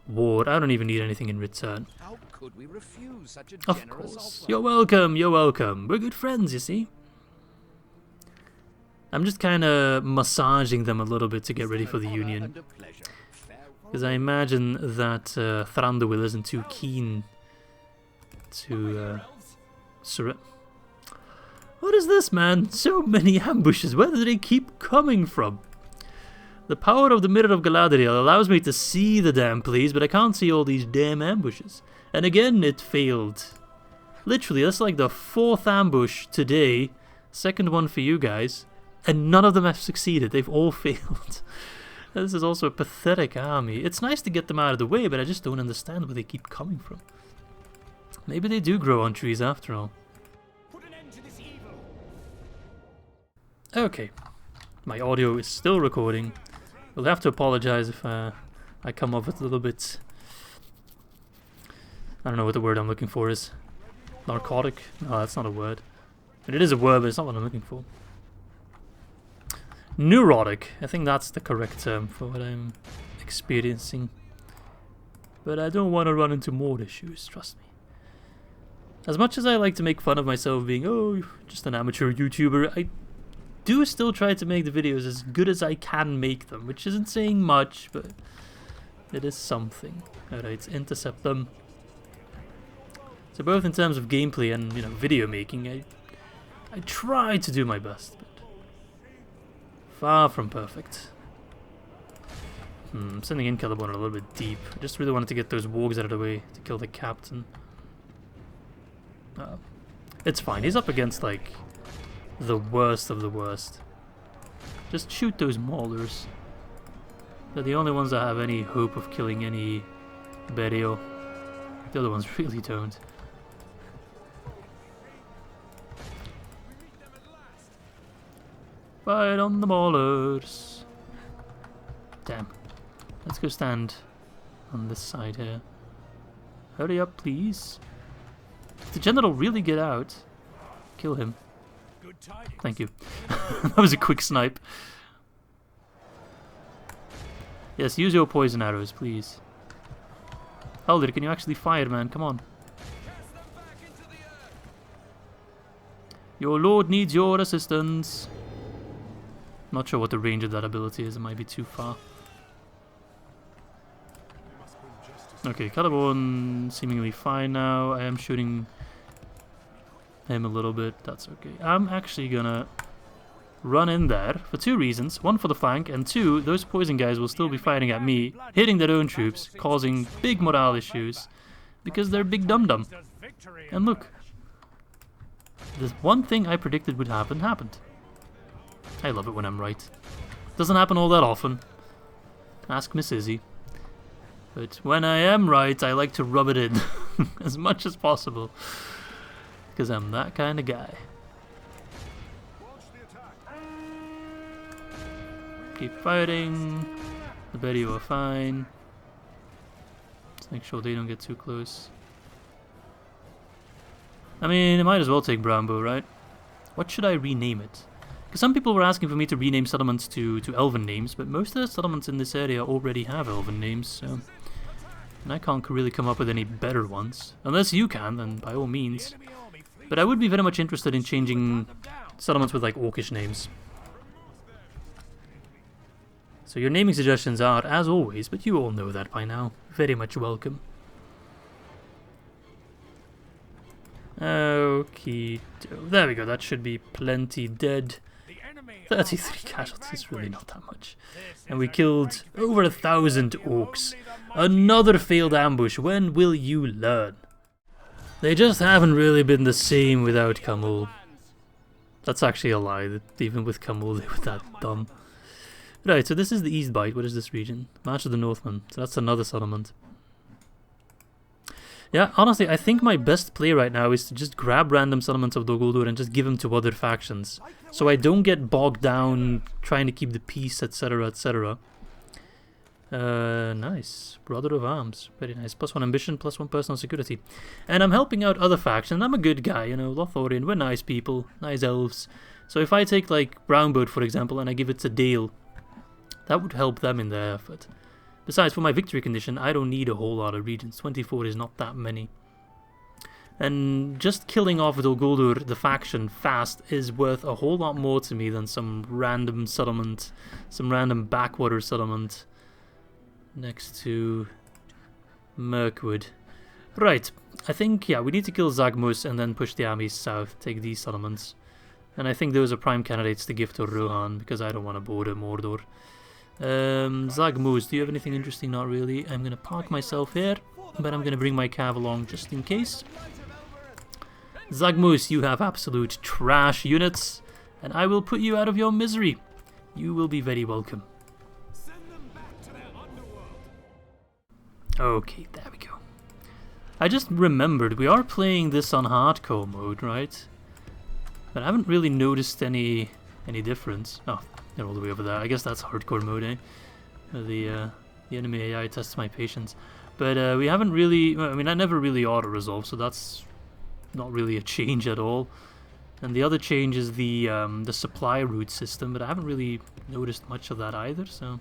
Speaker 1: war. I don't even need anything in return.
Speaker 2: How could we refuse such a
Speaker 1: Of
Speaker 2: generous
Speaker 1: course.
Speaker 2: offer?
Speaker 1: You're welcome, you're welcome. We're good friends, you see. I'm just kind of massaging them a little bit to get ready for the union. Because I imagine that Thranduil isn't too keen to surrender. What is this, man? So many ambushes. Where do they keep coming from? The power of the Mirror of Galadhrim allows me to see the damn pleas, but I can't see all these damn ambushes. And again, it failed. Literally, that's like the 4th ambush today. 2nd one for you guys. And none of them have succeeded. They've all failed. This is also a pathetic army. It's nice to get them out of the way, but I just don't understand where they keep coming from. Maybe they do grow on trees after all.
Speaker 3: Put an end to this evil.
Speaker 1: Okay. My audio is still recording. We'll have to apologize if I come off with a little bit... I don't know what the word I'm looking for is. Narcotic? No, that's not a word. And it is a word, but it's not what I'm looking for. Neurotic. I think that's the correct term for what I'm experiencing. But I don't want to run into more issues, trust me. As much as I like to make fun of myself being, oh, just an amateur YouTuber, I do still try to make the videos as good as I can make them, which isn't saying much, but it is something. Alright, intercept them. So both in terms of gameplay and, you know, video making, I try to do my best, but far from perfect. I'm sending in Celeborn a little bit deep. I just really wanted to get those wargs out of the way to kill the captain. It's fine, he's up against, like, the worst of the worst. Just shoot those maulers. They're the only ones that have any hope of killing any Berio. The other ones really don't. Fight on the maulers. Damn. Let's go stand on this side here. Hurry up, please. Did the general really get out? Kill him. Thank you. That was a quick snipe. Yes, use your poison arrows, please. Alge, can you actually fire, man? Come on. Your lord needs your assistance. Not sure what the range of that ability is. It might be too far. Okay, Celeborn seemingly fine now. I am shooting him a little bit. That's okay. I'm actually gonna run in there for 2 reasons. 1, for the flank, and 2, those poison guys will still be fighting at me, hitting their own troops, causing big morale issues because they're big dum-dum. And look, the one thing I predicted would happen happened. I love it when I'm right. Doesn't happen all that often. Ask Miss Izzy. But when I am right, I like to rub it in as much as possible. Because I'm that kind of guy. Keep fighting. The Berio are fine. Let's make sure they don't get too close. I mean, I might as well take Brownbow, right? What should I rename it? Because some people were asking for me to rename settlements to elven names, but most of the settlements in this area already have elven names, so... And I can't really come up with any better ones. Unless you can, then by all means. But I would be very much interested in changing settlements with, like, orcish names. So your naming suggestions are, as always, but you all know that by now, very much welcome. Okay, there we go, that should be plenty dead. 33 casualties, really not that much. And we killed over 1,000 orcs. Another failed ambush, when will you learn? They just haven't really been the same without Khamûl. That's actually a lie, that even with Khamûl they were that dumb. Right, so this is the East Bight. What is this region? March of the Northmen. So that's another settlement. Yeah, honestly, I think my best play right now is to just grab random settlements of Dol Guldur and just give them to other factions. So I don't get bogged down trying to keep the peace, etc, etc. Nice. Brother of Arms. Very nice. +1 ambition, +1 personal security. And I'm helping out other factions. I'm a good guy, you know, Lothlórien, we're nice people, nice elves. So if I take, like, Brownboat, for example, and I give it to Dale, that would help them in their effort. Besides, for my victory condition, I don't need a whole lot of regions. 24 is not that many. And just killing off Dol Guldur, the faction, fast is worth a whole lot more to me than some random settlement, some random backwater settlement next to Mirkwood. Right, I think, yeah, we need to kill Zagmus and then push the armies south, take these settlements. And I think those are prime candidates to give to Rhúnen, because I don't want to border Mordor. Zagmus, do you have anything interesting? Not really. I'm going to park myself here, but I'm going to bring my cav along just in case. Zagmus, you have absolute trash units, and I will put you out of your misery. You will be very welcome. Okay, there we go. I just remembered, we are playing this on hardcore mode, right? But I haven't really noticed any difference. Oh, they're all the way over there. I guess that's hardcore mode, eh? The enemy AI tests my patience. But we haven't really... I mean, I never really auto-resolve, so that's not really a change at all. And the other change is the supply route system, but I haven't really noticed much of that either, so...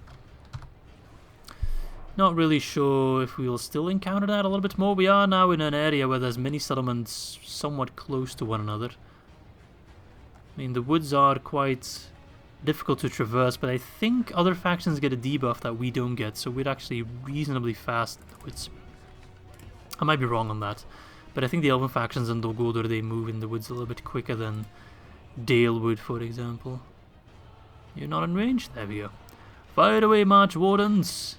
Speaker 1: Not really sure if we will still encounter that a little bit more. We are now in an area where there's many settlements somewhat close to one another. I mean, the woods are quite difficult to traverse, but I think other factions get a debuff that we don't get, so we're actually reasonably fast in the woods. I might be wrong on that, but I think the Elven factions in Dol Guldur, they move in the woods a little bit quicker than Dale would, for example. You're not in range? There we go. Fire away, Marchwardens!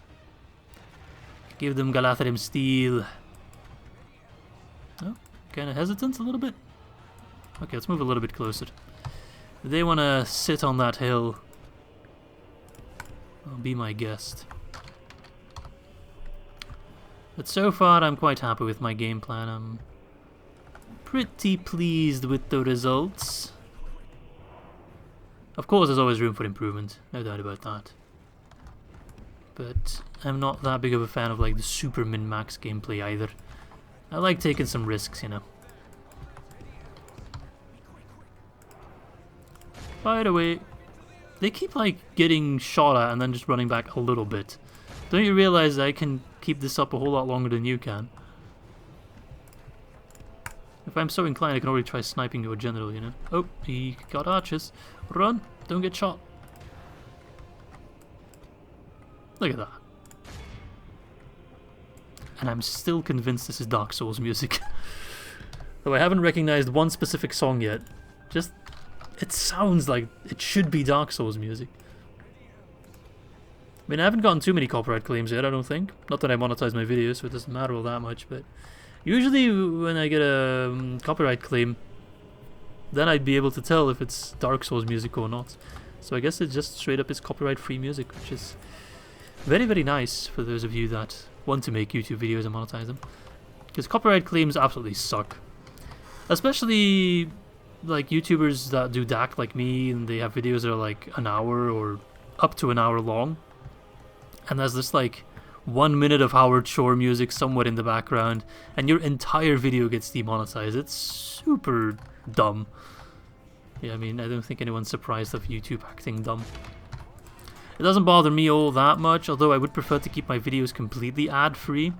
Speaker 1: Give them Galadhrim steel. Oh, kind of hesitant a little bit. Okay, let's move a little bit closer. If they want to sit on that hill, I'll be my guest. But so far, I'm quite happy with my game plan. I'm pretty pleased with the results. Of course, there's always room for improvement, no doubt about that. But I'm not that big of a fan of like the super min-max gameplay either. I like taking some risks, you know. By the way, they keep like getting shot at and then just running back a little bit. Don't you realize I can keep this up a whole lot longer than you can? If I'm so inclined, I can already try sniping your general, you know. Oh, he got archers. Run! Don't get shot. Look at that. And I'm still convinced this is Dark Souls music. Though I haven't recognized one specific song yet. Just, it sounds like it should be Dark Souls music. I mean, I haven't gotten too many copyright claims yet, I don't think. Not that I monetize my videos, so it doesn't matter all that much, but... Usually when I get a copyright claim, then I'd be able to tell if it's Dark Souls music or not. So I guess it just straight up is copyright-free music, which is... very, very nice for those of you that want to make YouTube videos and monetize them. Because copyright claims absolutely suck. Especially like YouTubers that do DAC like me and they have videos that are like an hour or up to an hour long. And there's this like 1 minute of Howard Shore music somewhat in the background and your entire video gets demonetized. It's super dumb. Yeah, I mean, I don't think anyone's surprised of YouTube acting dumb. It doesn't bother me all that much, although I would prefer to keep my videos completely ad-free.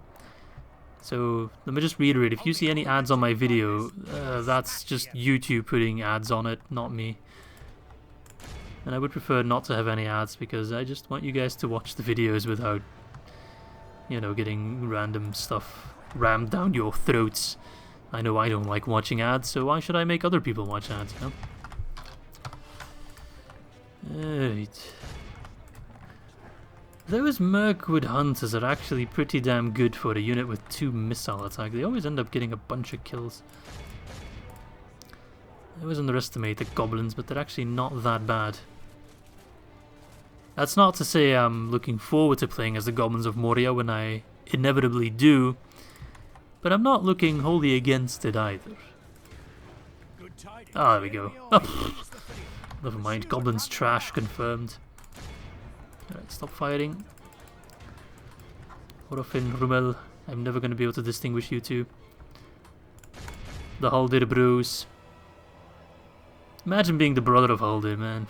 Speaker 1: So, let me just reiterate, if you see any ads on my video, that's just YouTube putting ads on it, not me. And I would prefer not to have any ads, because I just want you guys to watch the videos without, you know, getting random stuff rammed down your throats. I know I don't like watching ads, so why should I make other people watch ads, you know? Right. Those Mirkwood hunters are actually pretty damn good for a unit with 2 missile attack. They always end up getting a bunch of kills. I always underestimate the goblins, but they're actually not that bad. That's not to say I'm looking forward to playing as the goblins of Moria when I inevitably do. But I'm not looking wholly against it either.
Speaker 3: Good tidings.
Speaker 1: Ah, there we go. Oh,
Speaker 3: Use the field.
Speaker 1: never mind, goblins trash confirmed. Alright, stop firing. Orofin, Rhúnen, I'm never going to be able to distinguish you two. The Haldir bros. Imagine being the brother of Haldir, man.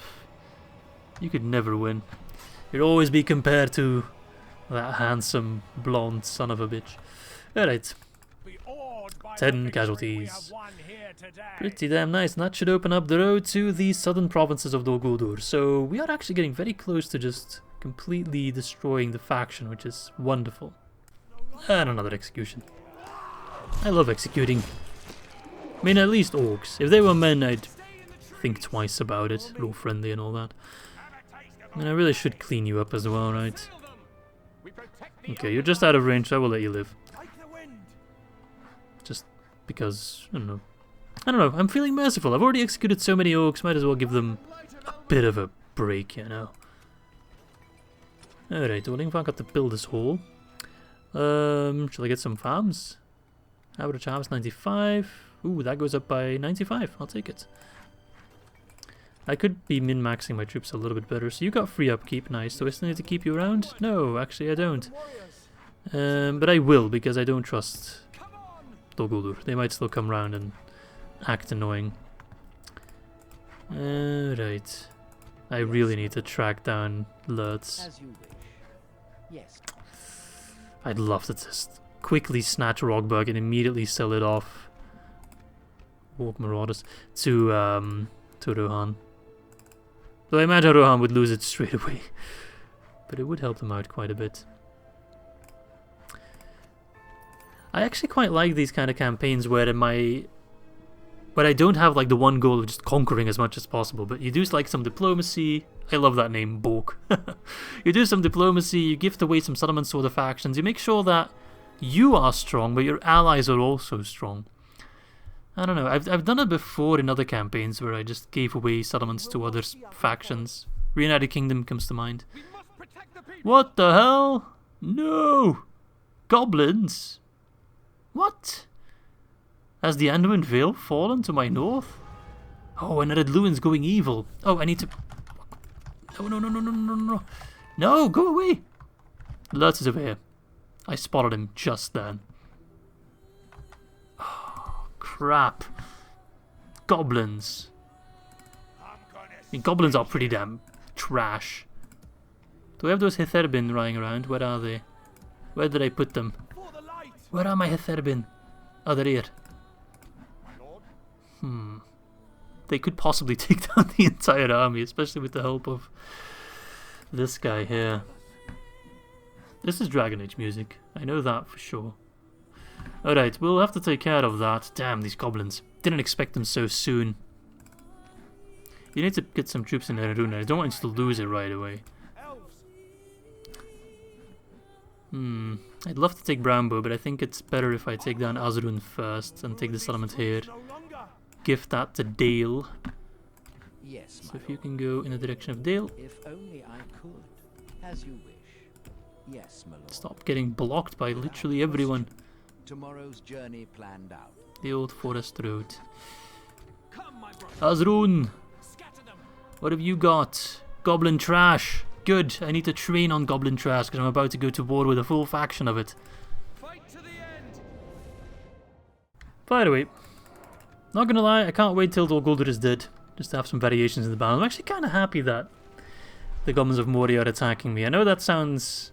Speaker 1: You could never win. You'd always be compared to that handsome, blonde son of a bitch. Alright,
Speaker 3: Be awed by
Speaker 1: 10
Speaker 3: the victory
Speaker 1: casualties.
Speaker 3: we have won here today.
Speaker 1: pretty damn nice. And that should open up the road to the southern provinces of Dol Guldur. So we are actually getting very close to just completely destroying the faction, which is wonderful. And another execution. I love executing. I mean, at least orcs. If they were men, I'd think twice about it. Low friendly and all that. I mean, I really should clean you up as well, right? Okay, you're just out of range, so I will let you live. Just because, I don't know. I'm feeling merciful. I've already executed so many orcs, might as well give them a bit of a break, you know. Alright, well, I've got to build this hall. Shall I get some farms? Average harvest 95. Ooh, that goes up by 95. I'll take it. I could be min-maxing my troops a little bit better. So you got free upkeep, nice. Do I still need to keep you around? No, actually I don't. But I will, because I don't trust Dol Guldur. They might still come round and act annoying. Right. I really need to track down Lurtz.
Speaker 2: As you wish. Yes.
Speaker 1: I'd love to just quickly snatch Rogbug and immediately sell it off. Walk Marauders to Rohan. Though I imagine Rohan would lose it straight away. But it would help them out quite a bit. I actually quite like these kind of campaigns where I don't have like the one goal of just conquering as much as possible, but you do like some diplomacy. I love that name, Bûrh. You do some diplomacy, you gift away some settlements to other factions, you make sure that you are strong, but your allies are also strong. I don't know, I've done it before in other campaigns where I just gave away settlements to other factions. Reunited Kingdom comes to mind. What the hell? No! Goblins? What? Has the Anduin Vale fallen to my north? Oh, and Redluin's going evil. Oh, I need to... Oh, no. No, go away! Lurtz is over here. I spotted him just then. Oh, crap. Goblins. I mean, goblins are pretty damn trash. Do we have those Hiterbin lying around? Where are they? Where did I put them? Where are my Hiterbin? Oh, they're here. They could possibly take down the entire army, especially with the help of this guy here. This is Dragon Age music. I know that for sure. Alright, we'll have to take care of that. Damn, these goblins. Didn't expect them so soon. You need to get some troops in Rhúnen. I don't want you to lose it right away. I'd love to take Brownbow, but I think it's better if I take down Azrun first and take the settlement here. Gift that to Dale.
Speaker 2: Yes,
Speaker 1: So if you can go in the direction of Dale.
Speaker 2: if only I could. As you wish. Yes, my lord.
Speaker 1: Stop getting blocked by literally everyone.
Speaker 2: Tomorrow's journey planned out.
Speaker 1: The old forest road.
Speaker 3: Come, my brother.
Speaker 1: Azrun,
Speaker 3: Scatter them.
Speaker 1: what have you got? Goblin trash. Good, I need to train on goblin trash because I'm about to go to war with a full faction of it.
Speaker 3: Fight to the end.
Speaker 1: By the way, not gonna lie, I can't wait till Dol Guldur is dead, just to have some variations in the battle. I'm actually kind of happy that the goblins of Moria are attacking me. I know that sounds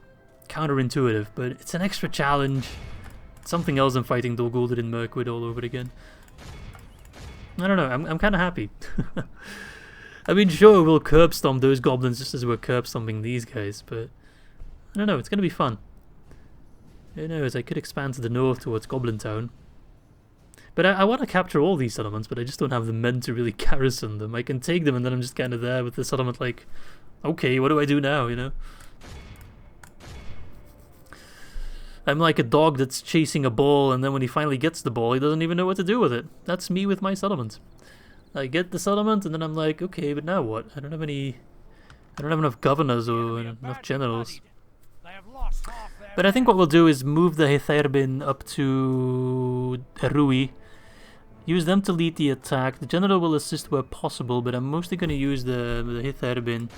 Speaker 1: counterintuitive, but it's an extra challenge. It's something else than fighting Dol Guldur in Mirkwood all over again. I don't know, I'm kind of happy. I mean, sure, we'll curb stomp those goblins just as we're curb stomping these guys, but I don't know, it's gonna be fun. Who knows, I could expand to the north towards Goblin Town. But I want to capture all these settlements, but I just don't have the men to really garrison them. I can take them and then I'm just kind of there with the settlement like, okay, what do I do now, you know? I'm like a dog that's chasing a ball and then when he finally gets the ball, he doesn't even know what to do with it. That's me with my settlement. I get the settlement and then I'm like, okay, but now what? I don't have enough governors or enough generals.
Speaker 3: They have lost half their
Speaker 1: But I think what we'll do is move the Hiterbin up to Rui. Use them to lead the attack. The general will assist where possible, but I'm mostly going to use the Hiterbin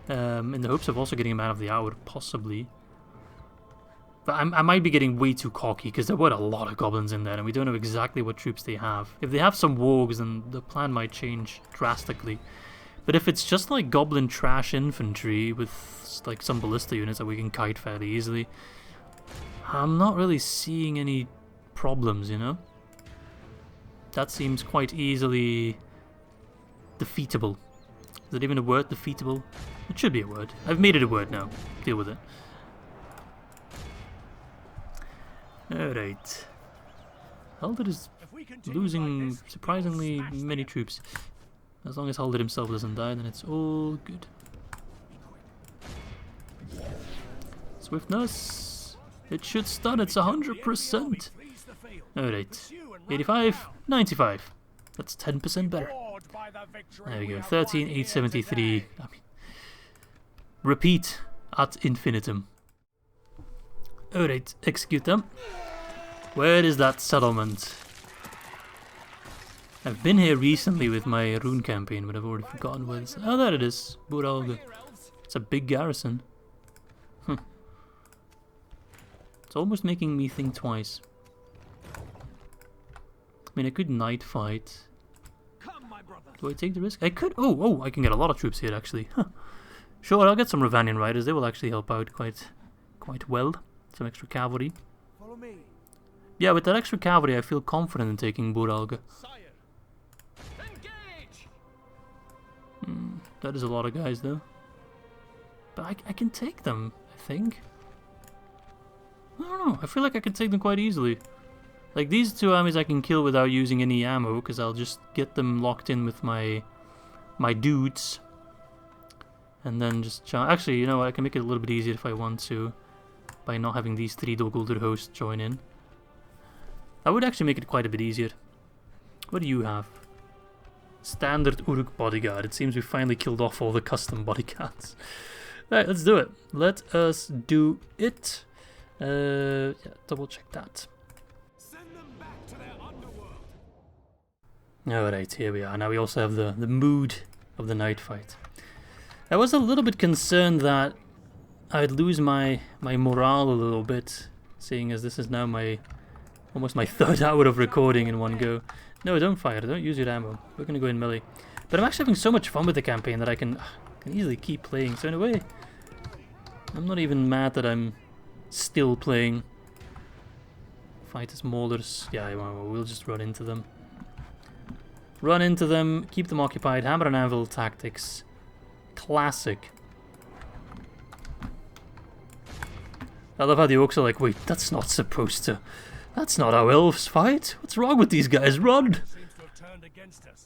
Speaker 1: in the hopes of also getting a Man of the Hour, possibly. But I might be getting way too cocky, because there were a lot of goblins in there, and we don't know exactly what troops they have. If they have some wargs, then the plan might change drastically. But if it's just like goblin trash infantry with like some ballista units that we can kite fairly easily, I'm not really seeing any problems, you know? That seems quite easily defeatable. Is it even a word, defeatable? It should be a word. I've made it a word now. Deal with it. Alright. Haldir is losing surprisingly many troops. As long as Haldir himself doesn't die, then it's all good. Swiftness. It should stun, it's 100%. Alright. 85, 95. That's 10% better. There we go. 13,873. I mean, repeat ad infinitum. Alright, execute them. Where is that settlement? I've been here recently with my Rhûn campaign, but I've already forgotten where this. Oh, there it is. Bûrh Alge. It's a big garrison. It's almost making me think twice. I mean, I could night fight. Do I take the risk? I could. Oh, I can get a lot of troops here actually. Sure, I'll get some Ravanian riders. They will actually help out quite well. Some extra cavalry.
Speaker 2: Follow me.
Speaker 1: Yeah, with that extra cavalry, I feel confident in taking Bûrh Alge. That is a lot of guys though. But I can take them, I think. I don't know. I feel like I can take them quite easily. Like these two armies I can kill without using any ammo, because I'll just get them locked in with my dudes. And then just actually, you know what, I can make it a little bit easier if I want to, by not having these three Doguldur hosts join in. That would actually make it quite a bit easier. What do you have? Standard Uruk bodyguard. It seems we finally killed off all the custom bodyguards. Right, let's do it. Let us do it. Yeah, double check that. Alright, here we are. Now we also have the mood of the night fight. I was a little bit concerned that I'd lose my morale a little bit, seeing as this is now almost my third hour of recording in one go. No, don't fire, don't use your ammo. We're gonna go in melee. But I'm actually having so much fun with the campaign that I can easily keep playing. So in a way, I'm not even mad that I'm still playing. Fight as maulers. Yeah, we'll just run into them. Run into them, keep them occupied, hammer and anvil tactics. Classic. I love how the orcs are like, wait, that's not supposed to... That's not how elves fight. What's wrong with these guys? Run!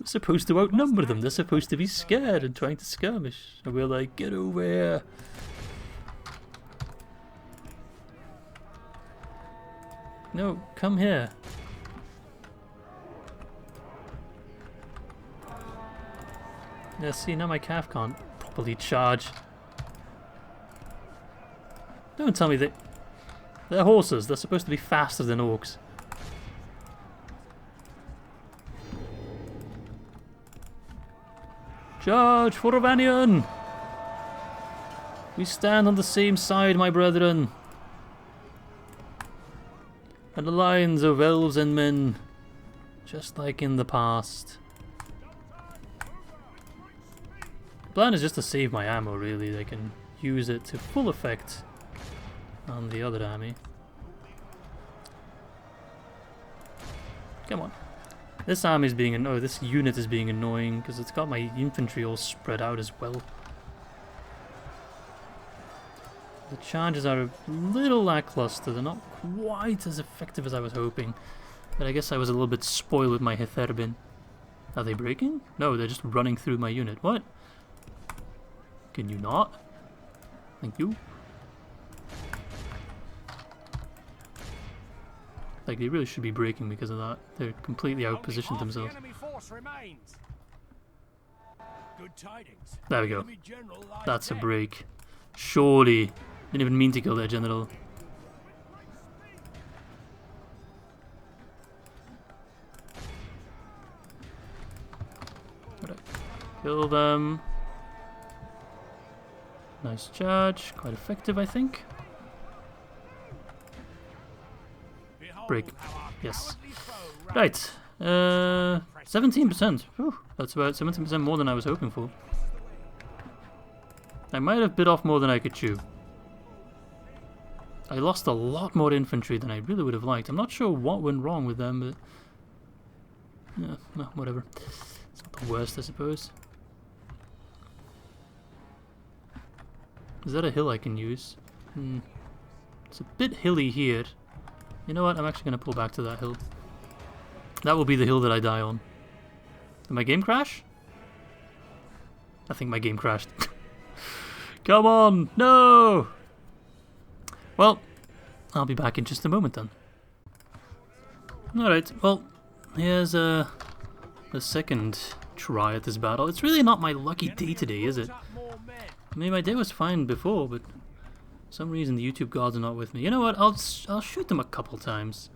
Speaker 1: We're supposed to outnumber them. They're supposed to be scared and trying to skirmish. And we're like, get over here. No, come here. Yeah, see, now my calf can't properly charge. Don't tell me that... They're horses. They're supposed to be faster than orcs. Charge for Ravanian! We stand on the same side, my brethren. An alliance of elves and men, just like in the past. The plan is just to save my ammo, really. They can use it to full effect on the other army. Come on. This army is being this unit is being annoying because it's got my infantry all spread out as well. The charges are a little lackluster. They're not quite as effective as I was hoping. But I guess I was a little bit spoiled with my Hiterbin. Are they breaking? No, they're just running through my unit. What? Can you not? Thank you. Like, they really should be breaking because of that. They're completely outpositioned themselves. There we go. That's a break. Surely. Didn't even mean to kill their general. Alright. Kill them. Nice charge. Quite effective, I think. Break. Yes. Right. 17%. Whew. That's about 17% more than I was hoping for. I might have bit off more than I could chew. I lost a lot more infantry than I really would have liked. I'm not sure what went wrong with them, but... yeah, no, whatever. It's not the worst, I suppose. Is that a hill I can use? It's a bit hilly here. You know what? I'm actually going to pull back to that hill. That will be the hill that I die on. Did my game crash? I think my game crashed. Come on! No! Well, I'll be back in just a moment then. Alright, well, here's the second try at this battle. It's really not my lucky day today, is it? I mean, my day was fine before, but for some reason the YouTube gods are not with me. You know what? I'll shoot them a couple times.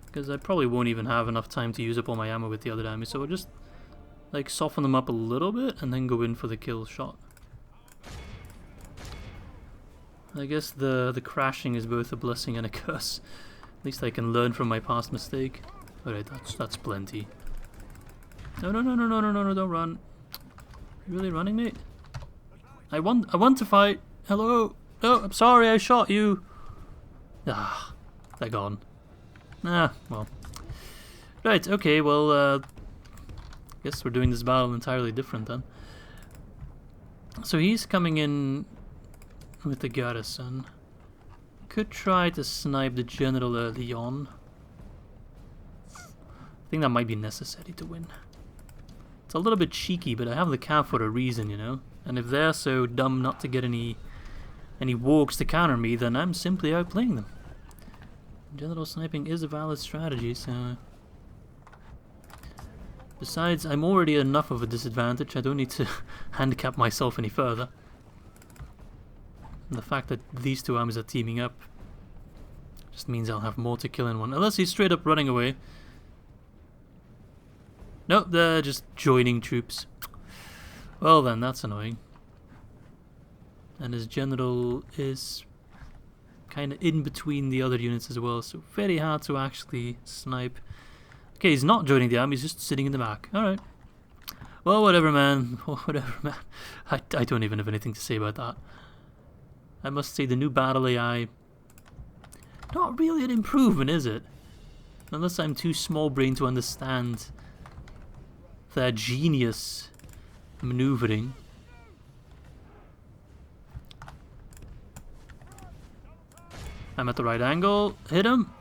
Speaker 1: Because I probably won't even have enough time to use up all my ammo with the other army, so I'll just like soften them up a little bit and then go in for the kill shot. I guess the crashing is both a blessing and a curse. At least I can learn from my past mistake. Alright, that's plenty. No, don't run. You really running, mate? I want to fight. Hello? No, I'm sorry, I shot you. Ah, they're gone. Ah, well. Right, okay, well, guess we're doing this battle entirely different then. So he's coming in with the garrison. Could try to snipe the general early on. I think that might be necessary to win. It's a little bit cheeky, but I have the cap for a reason, you know? And if they're so dumb not to get any wargs to counter me, then I'm simply outplaying them. General sniping is a valid strategy, so... Besides, I'm already at enough of a disadvantage, I don't need to handicap myself any further. And the fact that these two armies are teaming up just means I'll have more to kill in one. Unless he's straight up running away. Nope, they're just joining troops. Well then, that's annoying. And his general is kind of in between the other units as well, so very hard to actually snipe. Okay, he's not joining the army, he's just sitting in the back. Alright. Well, whatever, man. Whatever, man. I don't even have anything to say about that. I must say, the new battle AI... not really an improvement, is it? Unless I'm too small-brained to understand their genius maneuvering. I'm at the right angle. Hit him.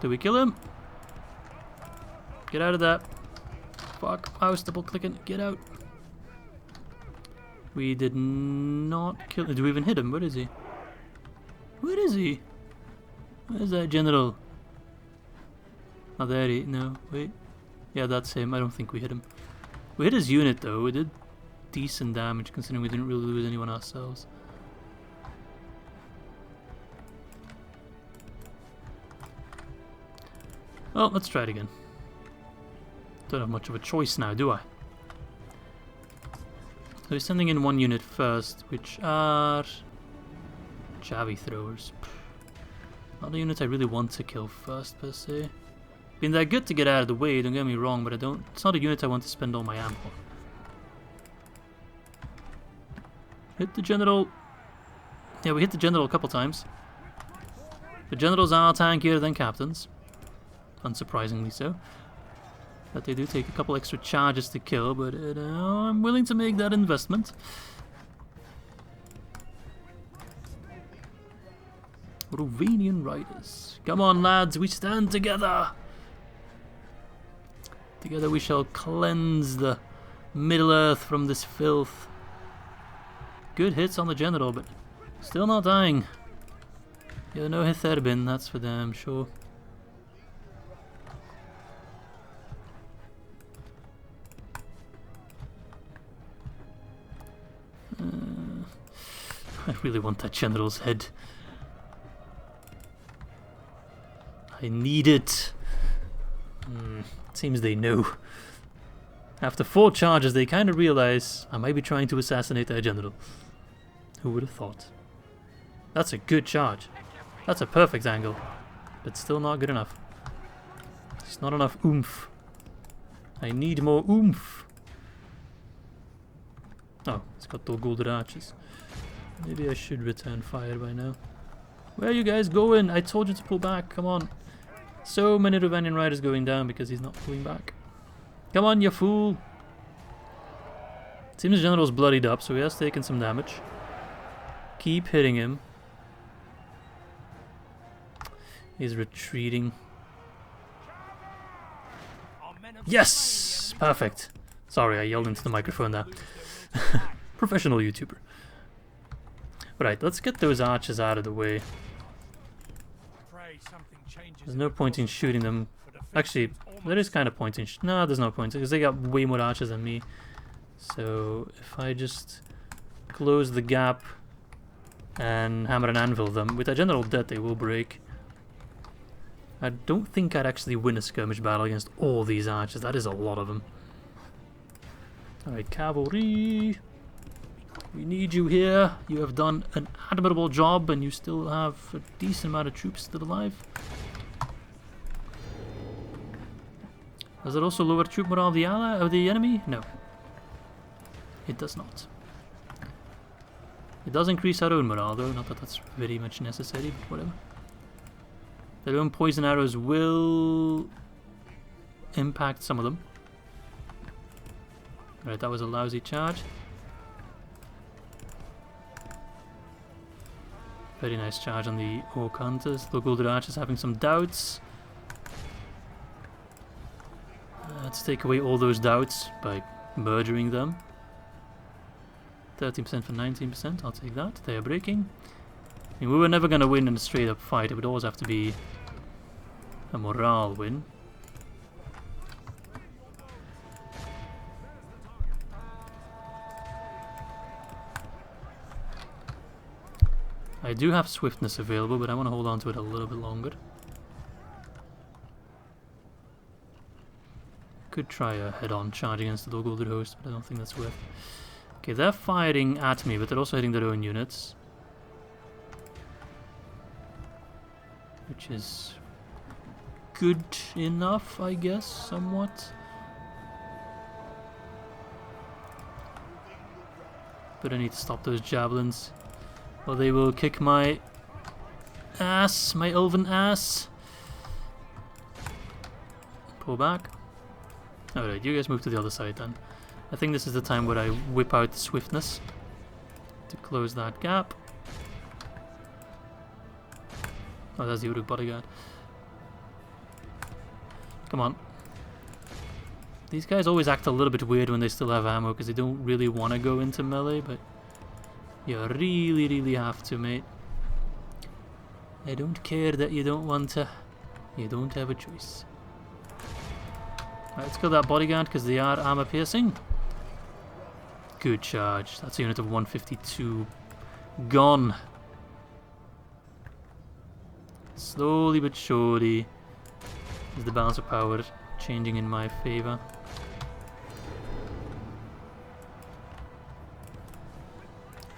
Speaker 1: Did we kill him? Get out of that. Fuck. I was double clicking. Get out. We did not kill him. Did we even hit him? Where is he? Where is he? Where's that general? Oh, there he... no, wait. Yeah, that's him. I don't think we hit him. We hit his unit though. We did decent damage considering we didn't really lose anyone ourselves. Well, let's try it again. Don't have much of a choice now, do I? So he's sending in one unit first, which are Javi throwers. Not a unit I really want to kill first, per se. I mean, they're good to get out of the way, don't get me wrong, but I don't. It's not a unit I want to spend all my ammo on. Hit the general. Yeah, we hit the general a couple times. The generals are tankier than captains. Unsurprisingly so. But they do take a couple extra charges to kill, but I'm willing to make that investment. Rovanian riders. Come on, lads, we stand together! Together we shall cleanse the Middle Earth from this filth. Good hits on the general, but still not dying. Yeah, no Hiterbin, that's for damn sure. I really want that general's head. I need it. Seems they know. After 4 charges, they kind of realize I might be trying to assassinate their general. Who would have thought? That's a good charge. That's a perfect angle. But still not good enough. It's not enough oomph. I need more oomph. Oh, it's got the golden arches. Maybe I should return fire by now. Where are you guys going? I told you to pull back. Come on. So many Ravanian riders going down because he's not pulling back. Come on, you fool. Seems the general's bloodied up, so he has taken some damage. Keep hitting him. He's retreating. Yes! Perfect. Sorry, I yelled into the microphone there. Professional YouTuber. Right, let's get those archers out of the way. There's no point in shooting them. Actually, there is kind of point in no, there's no point, because they got way more archers than me. So, if I just close the gap and hammer and anvil them, with a general dead they will break. I don't think I'd actually win a skirmish battle against all these archers. That is a lot of them. Alright, cavalry. We need you here. You have done an admirable job and you still have a decent amount of troops still alive. Does it also lower troop morale of the enemy? No. It does not. It does increase our own morale though, not that that's very much necessary, but whatever. Their own poison arrows will impact some of them. Right, that was a lousy charge. Very nice charge on the Orc Hunters. The Golden Archers having some doubts. Let's take away all those doubts by murdering them. 13% for 19%, I'll take that. They are breaking. I mean, we were never going to win in a straight up fight. It would always have to be a morale win. I do have swiftness available, but I want to hold on to it a little bit longer. Could try a head-on charge against the Golden Host, but I don't think that's worth. Okay, they're firing at me, but they're also hitting their own units. Which is good enough, I guess, somewhat. But I need to stop those javelins, or they will kick my ass, my elven ass. Pull back. Alright, you guys move to the other side then. I think this is the time where I whip out the swiftness to close that gap. Oh, that's the Uruk bodyguard. Come on. These guys always act a little bit weird when they still have ammo because they don't really want to go into melee, but you really have to, mate. I don't care that you don't want to. You don't have a choice. Right, let's kill that bodyguard because they are armor piercing. Good charge. That's a unit of 152. Gone. Slowly but surely is the balance of power changing in my favor.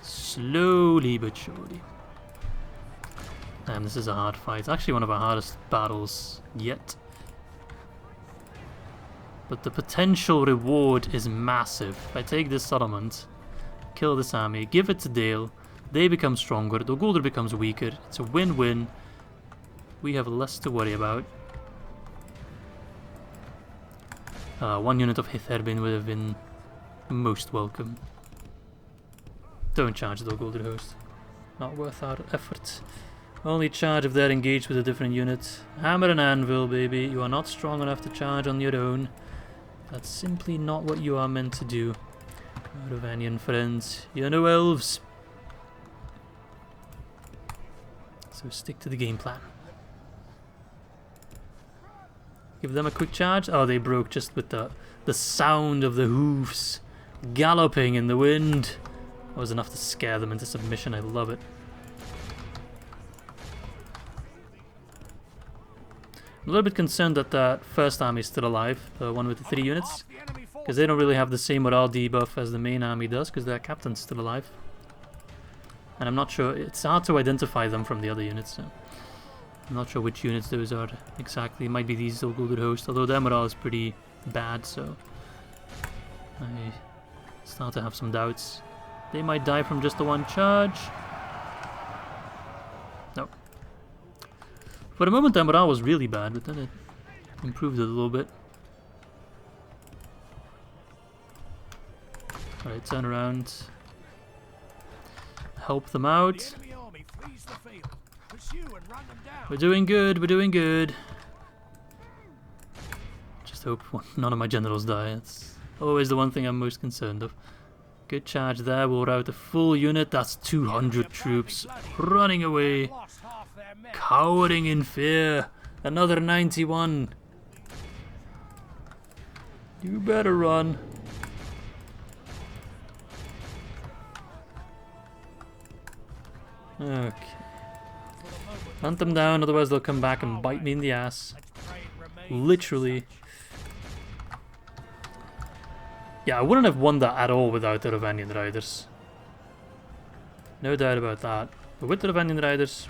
Speaker 1: Slowly but surely. And this is a hard fight. It's actually one of our hardest battles yet. But the potential reward is massive. If I take this settlement, kill this army, give it to Dale, they become stronger, the Golder becomes weaker. It's a win-win. We have less to worry about. One unit of Hiterbin would have been most welcome. Don't charge the Golden Host. Not worth our effort. Only charge if they're engaged with a different unit. Hammer and anvil, baby. You are not strong enough to charge on your own. That's simply not what you are meant to do. Ravanian friends, you're no elves. So stick to the game plan. Give them a quick charge. Oh, they broke just with the sound of the hooves galloping in the wind. That was enough to scare them into submission. I love it. I'm a little bit concerned that that first army is still alive, the one with the 3 units, Because they don't really have the same morale debuff as the main army does, because their captain's still alive. And I'm not sure, it's hard to identify them from the other units, so I'm not sure which units those are exactly. It might be these Dol Guldur host, although their morale is pretty bad, so I start to have some doubts. They might die from just the one charge. No. For the moment their morale was really bad, but then it improved it a little bit. Alright, turn around. Help them out. We're doing good, we're doing good. Just hope none of my generals die. That's always the one thing I'm most concerned of. Good charge there, we'll rout a full unit. That's 200 troops running away. Cowering in fear. Another 91. You better run. Okay. Hunt them down, otherwise they'll come back and bite me in the ass. Literally. Yeah, I wouldn't have won that at all without the Ravanian Riders. No doubt about that. But with the Ravanian Riders,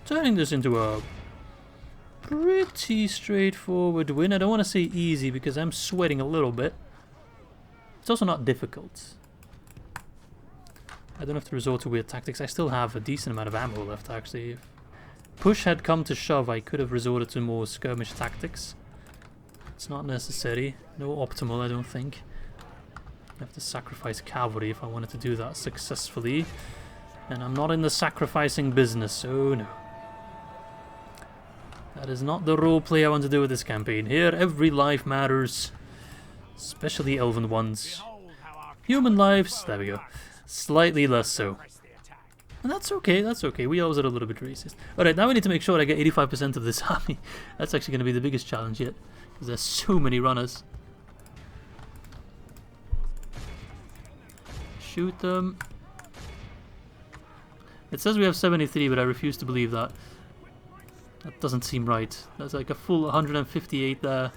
Speaker 1: turning this into a pretty straightforward win. I don't want to say easy because I'm sweating a little bit. It's also not difficult. I don't have to resort to weird tactics. I still have a decent amount of ammo left, actually. If push had come to shove, I could have resorted to more skirmish tactics. It's not necessary. No optimal, I don't think. I have to sacrifice cavalry if I wanted to do that successfully. And I'm not in the sacrificing business, so no. That is not the roleplay I want to do with this campaign. Here, every life matters. Especially elven ones. Human lives, there we go. Slightly less so. And that's okay, that's okay. We always are a little bit racist. Alright, now we need to make sure I get 85% of this army. That's actually going to be the biggest challenge yet. Because there's so many runners. Shoot them. It says we have 73, but I refuse to believe that. That doesn't seem right. There's like a full 158 there.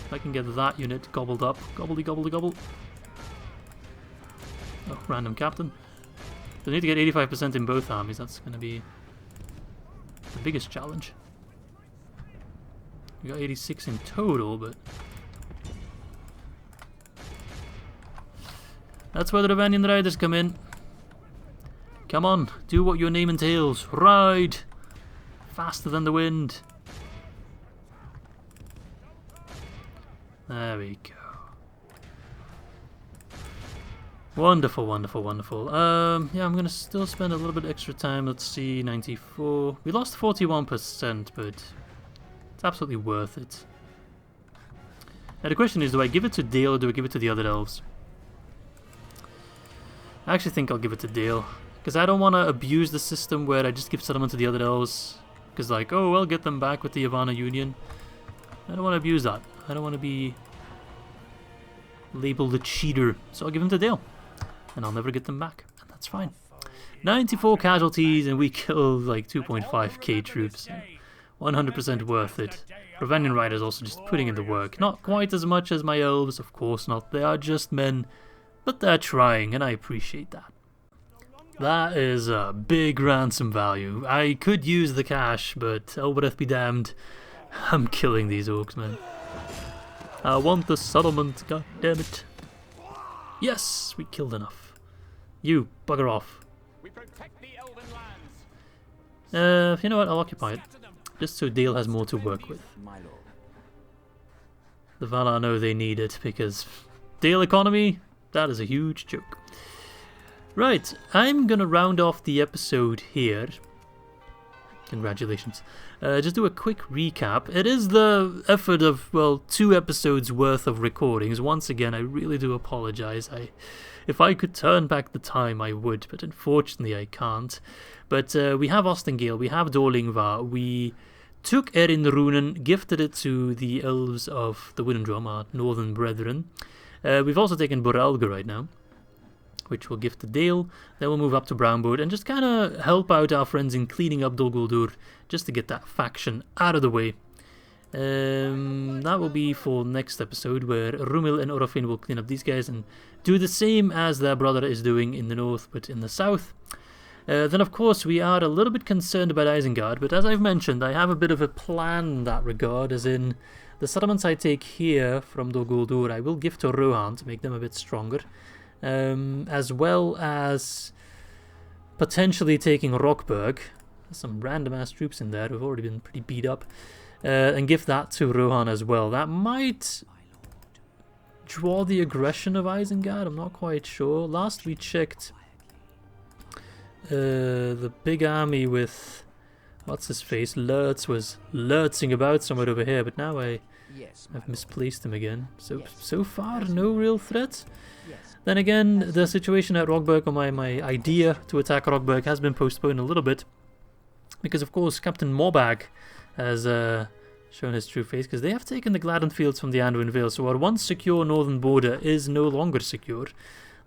Speaker 1: If I can get that unit gobbled up. Gobbledy gobbledy gobble. Oh, random captain. They need to get 85% in both armies. That's going to be the biggest challenge. We got 86 in total, but that's where the Ravanian Riders come in. Come on, do what your name entails. Ride! Faster than the wind. There we go. Wonderful, wonderful, wonderful. Yeah, I'm gonna still spend a little bit extra time. Let's see, 94. We lost 41%, but it's absolutely worth it. Now the question is, do I give it to Dale or do I give it to the other elves? I actually think I'll give it to Dale. Because I don't want to abuse the system where I just give settlement to the other elves. Because like, oh, well, get them back with the Yavanna Union. I don't want to abuse that. I don't want to be labeled a cheater. So I'll give them to Dale. And I'll never get them back. And that's fine. 94 casualties and we killed like 2.5k troops. 100% worth it. Ravanian Riders also just putting in the work. Not quite as much as my elves, of course not. They are just men. But they're trying and I appreciate that. That is a big ransom value. I could use the cash, but Elbereth be damned. I'm killing these orcs, man. I want the settlement, god damn it. Yes, we killed enough. You, bugger off.
Speaker 3: We protect the elven lands.
Speaker 1: You know what, I'll occupy it. Just so Dale has more to work with. The Valar know they need it, because Dale economy, that is a huge joke. Right, I'm gonna round off the episode here. Congratulations. Just do a quick recap. It is the effort of, well, 2 episodes worth of recordings. Once again, I really do apologize. If I could turn back the time, I would, but unfortunately I can't. But we have Ostengale, we have Dorlingvar, we took Eryn Rhúnen, gifted it to the Elves of the Winnendrum, our northern brethren. We've also taken Bûrh Alge right now, which we'll give to Dale. Then we'll move up to Brownboard and just kind of help out our friends in cleaning up Dol Guldur, just to get that faction out of the way. That will be for next episode, where Rhúnen and Orofin will clean up these guys and do the same as their brother is doing in the north, but in the south. Then, of course, we are a little bit concerned about Isengard, but as I've mentioned, I have a bit of a plan in that regard, as in the settlements I take here from Dol Guldur, I will give to Rohan to make them a bit stronger, as well as potentially taking Rockburg. There's some random-ass troops in there who've already been pretty beat up, and give that to Rohan as well. That might draw the aggression of Isengard, I'm not quite sure. Last we checked, the big army with what's his face, Lurtz, was lurtzing about somewhere over here, but now I've misplaced him again. So far no real threat. Then again, the situation at Rockburg, or my idea to attack Rockburg, has been postponed a little bit, because of course Captain Morbag has shown his true face, because they have taken the Gladden Fields from the Anduin Vale, so our once secure northern border is no longer secure.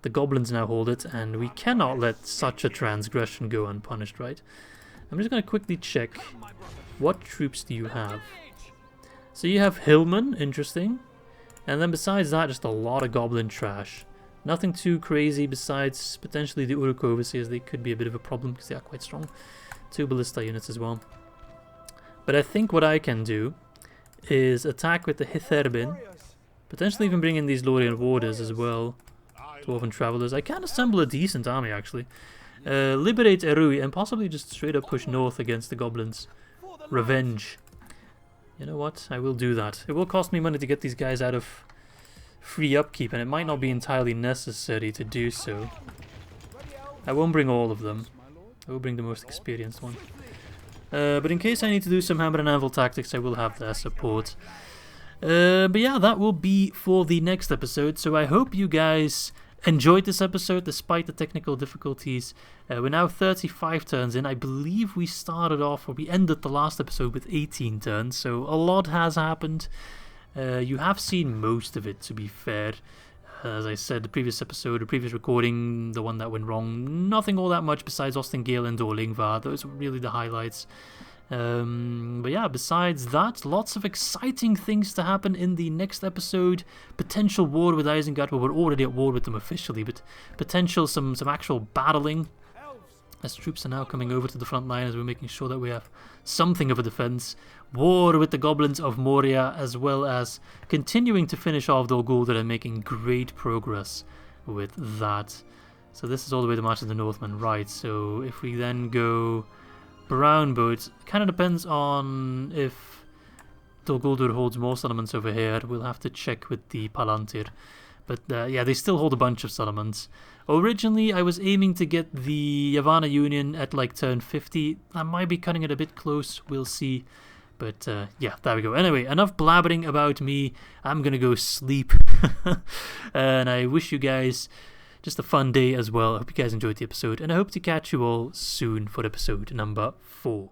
Speaker 1: The goblins now hold it, and we cannot let such a transgression go unpunished, right? I'm just going to quickly check. What troops do you have? So you have Hillman, interesting. And then besides that, just a lot of goblin trash. Nothing too crazy besides potentially the Uruk Overseers. They could be a bit of a problem because they are quite strong. 2 ballista units as well. But I think what I can do is attack with the Hiterbin. Potentially even bring in these Lorien warders as well. Dwarven Travelers. I can assemble a decent army, actually. Liberate Erui and possibly just straight up push north against the goblins. Revenge. You know what? I will do that. It will cost me money to get these guys out of free upkeep, and it might not be entirely necessary to do so. I won't bring all of them. I will bring the most experienced one. But in case I need to do some hammer and anvil tactics, I will have their support. But yeah, that will be for the next episode. So I hope you guys enjoyed this episode despite the technical difficulties. We're now 35 turns in. I believe we started off, or we ended the last episode with 18 turns, so a lot has happened. You have seen most of it, to be fair. As I said, the previous episode, the previous recording, the one that went wrong, nothing all that much besides Ostengale and Orlingvar. Those were really the highlights. But yeah, besides that, lots of exciting things to happen in the next episode. Potential war with Isengard. Well, we're already at war with them officially, but potential some actual battling, as troops are now coming over to the front line, as we're making sure that we have something of a defense. War with the goblins of Moria, as well as continuing to finish off Dol Guldur and making great progress with that. So this is all the way to March of the Northmen, right? So if we then go brown boats, kind of depends on if Dol Guldur holds more settlements over here. We'll have to check with the Palantir. But yeah, they still hold a bunch of settlements. Originally, I was aiming to get the Yavanna Union at like turn 50. I might be cutting it a bit close, we'll see. But yeah, there we go. Anyway, enough blabbering about me. I'm gonna go sleep. And I wish you guys just a fun day as well. I hope you guys enjoyed the episode, and I hope to catch you all soon for episode number 4.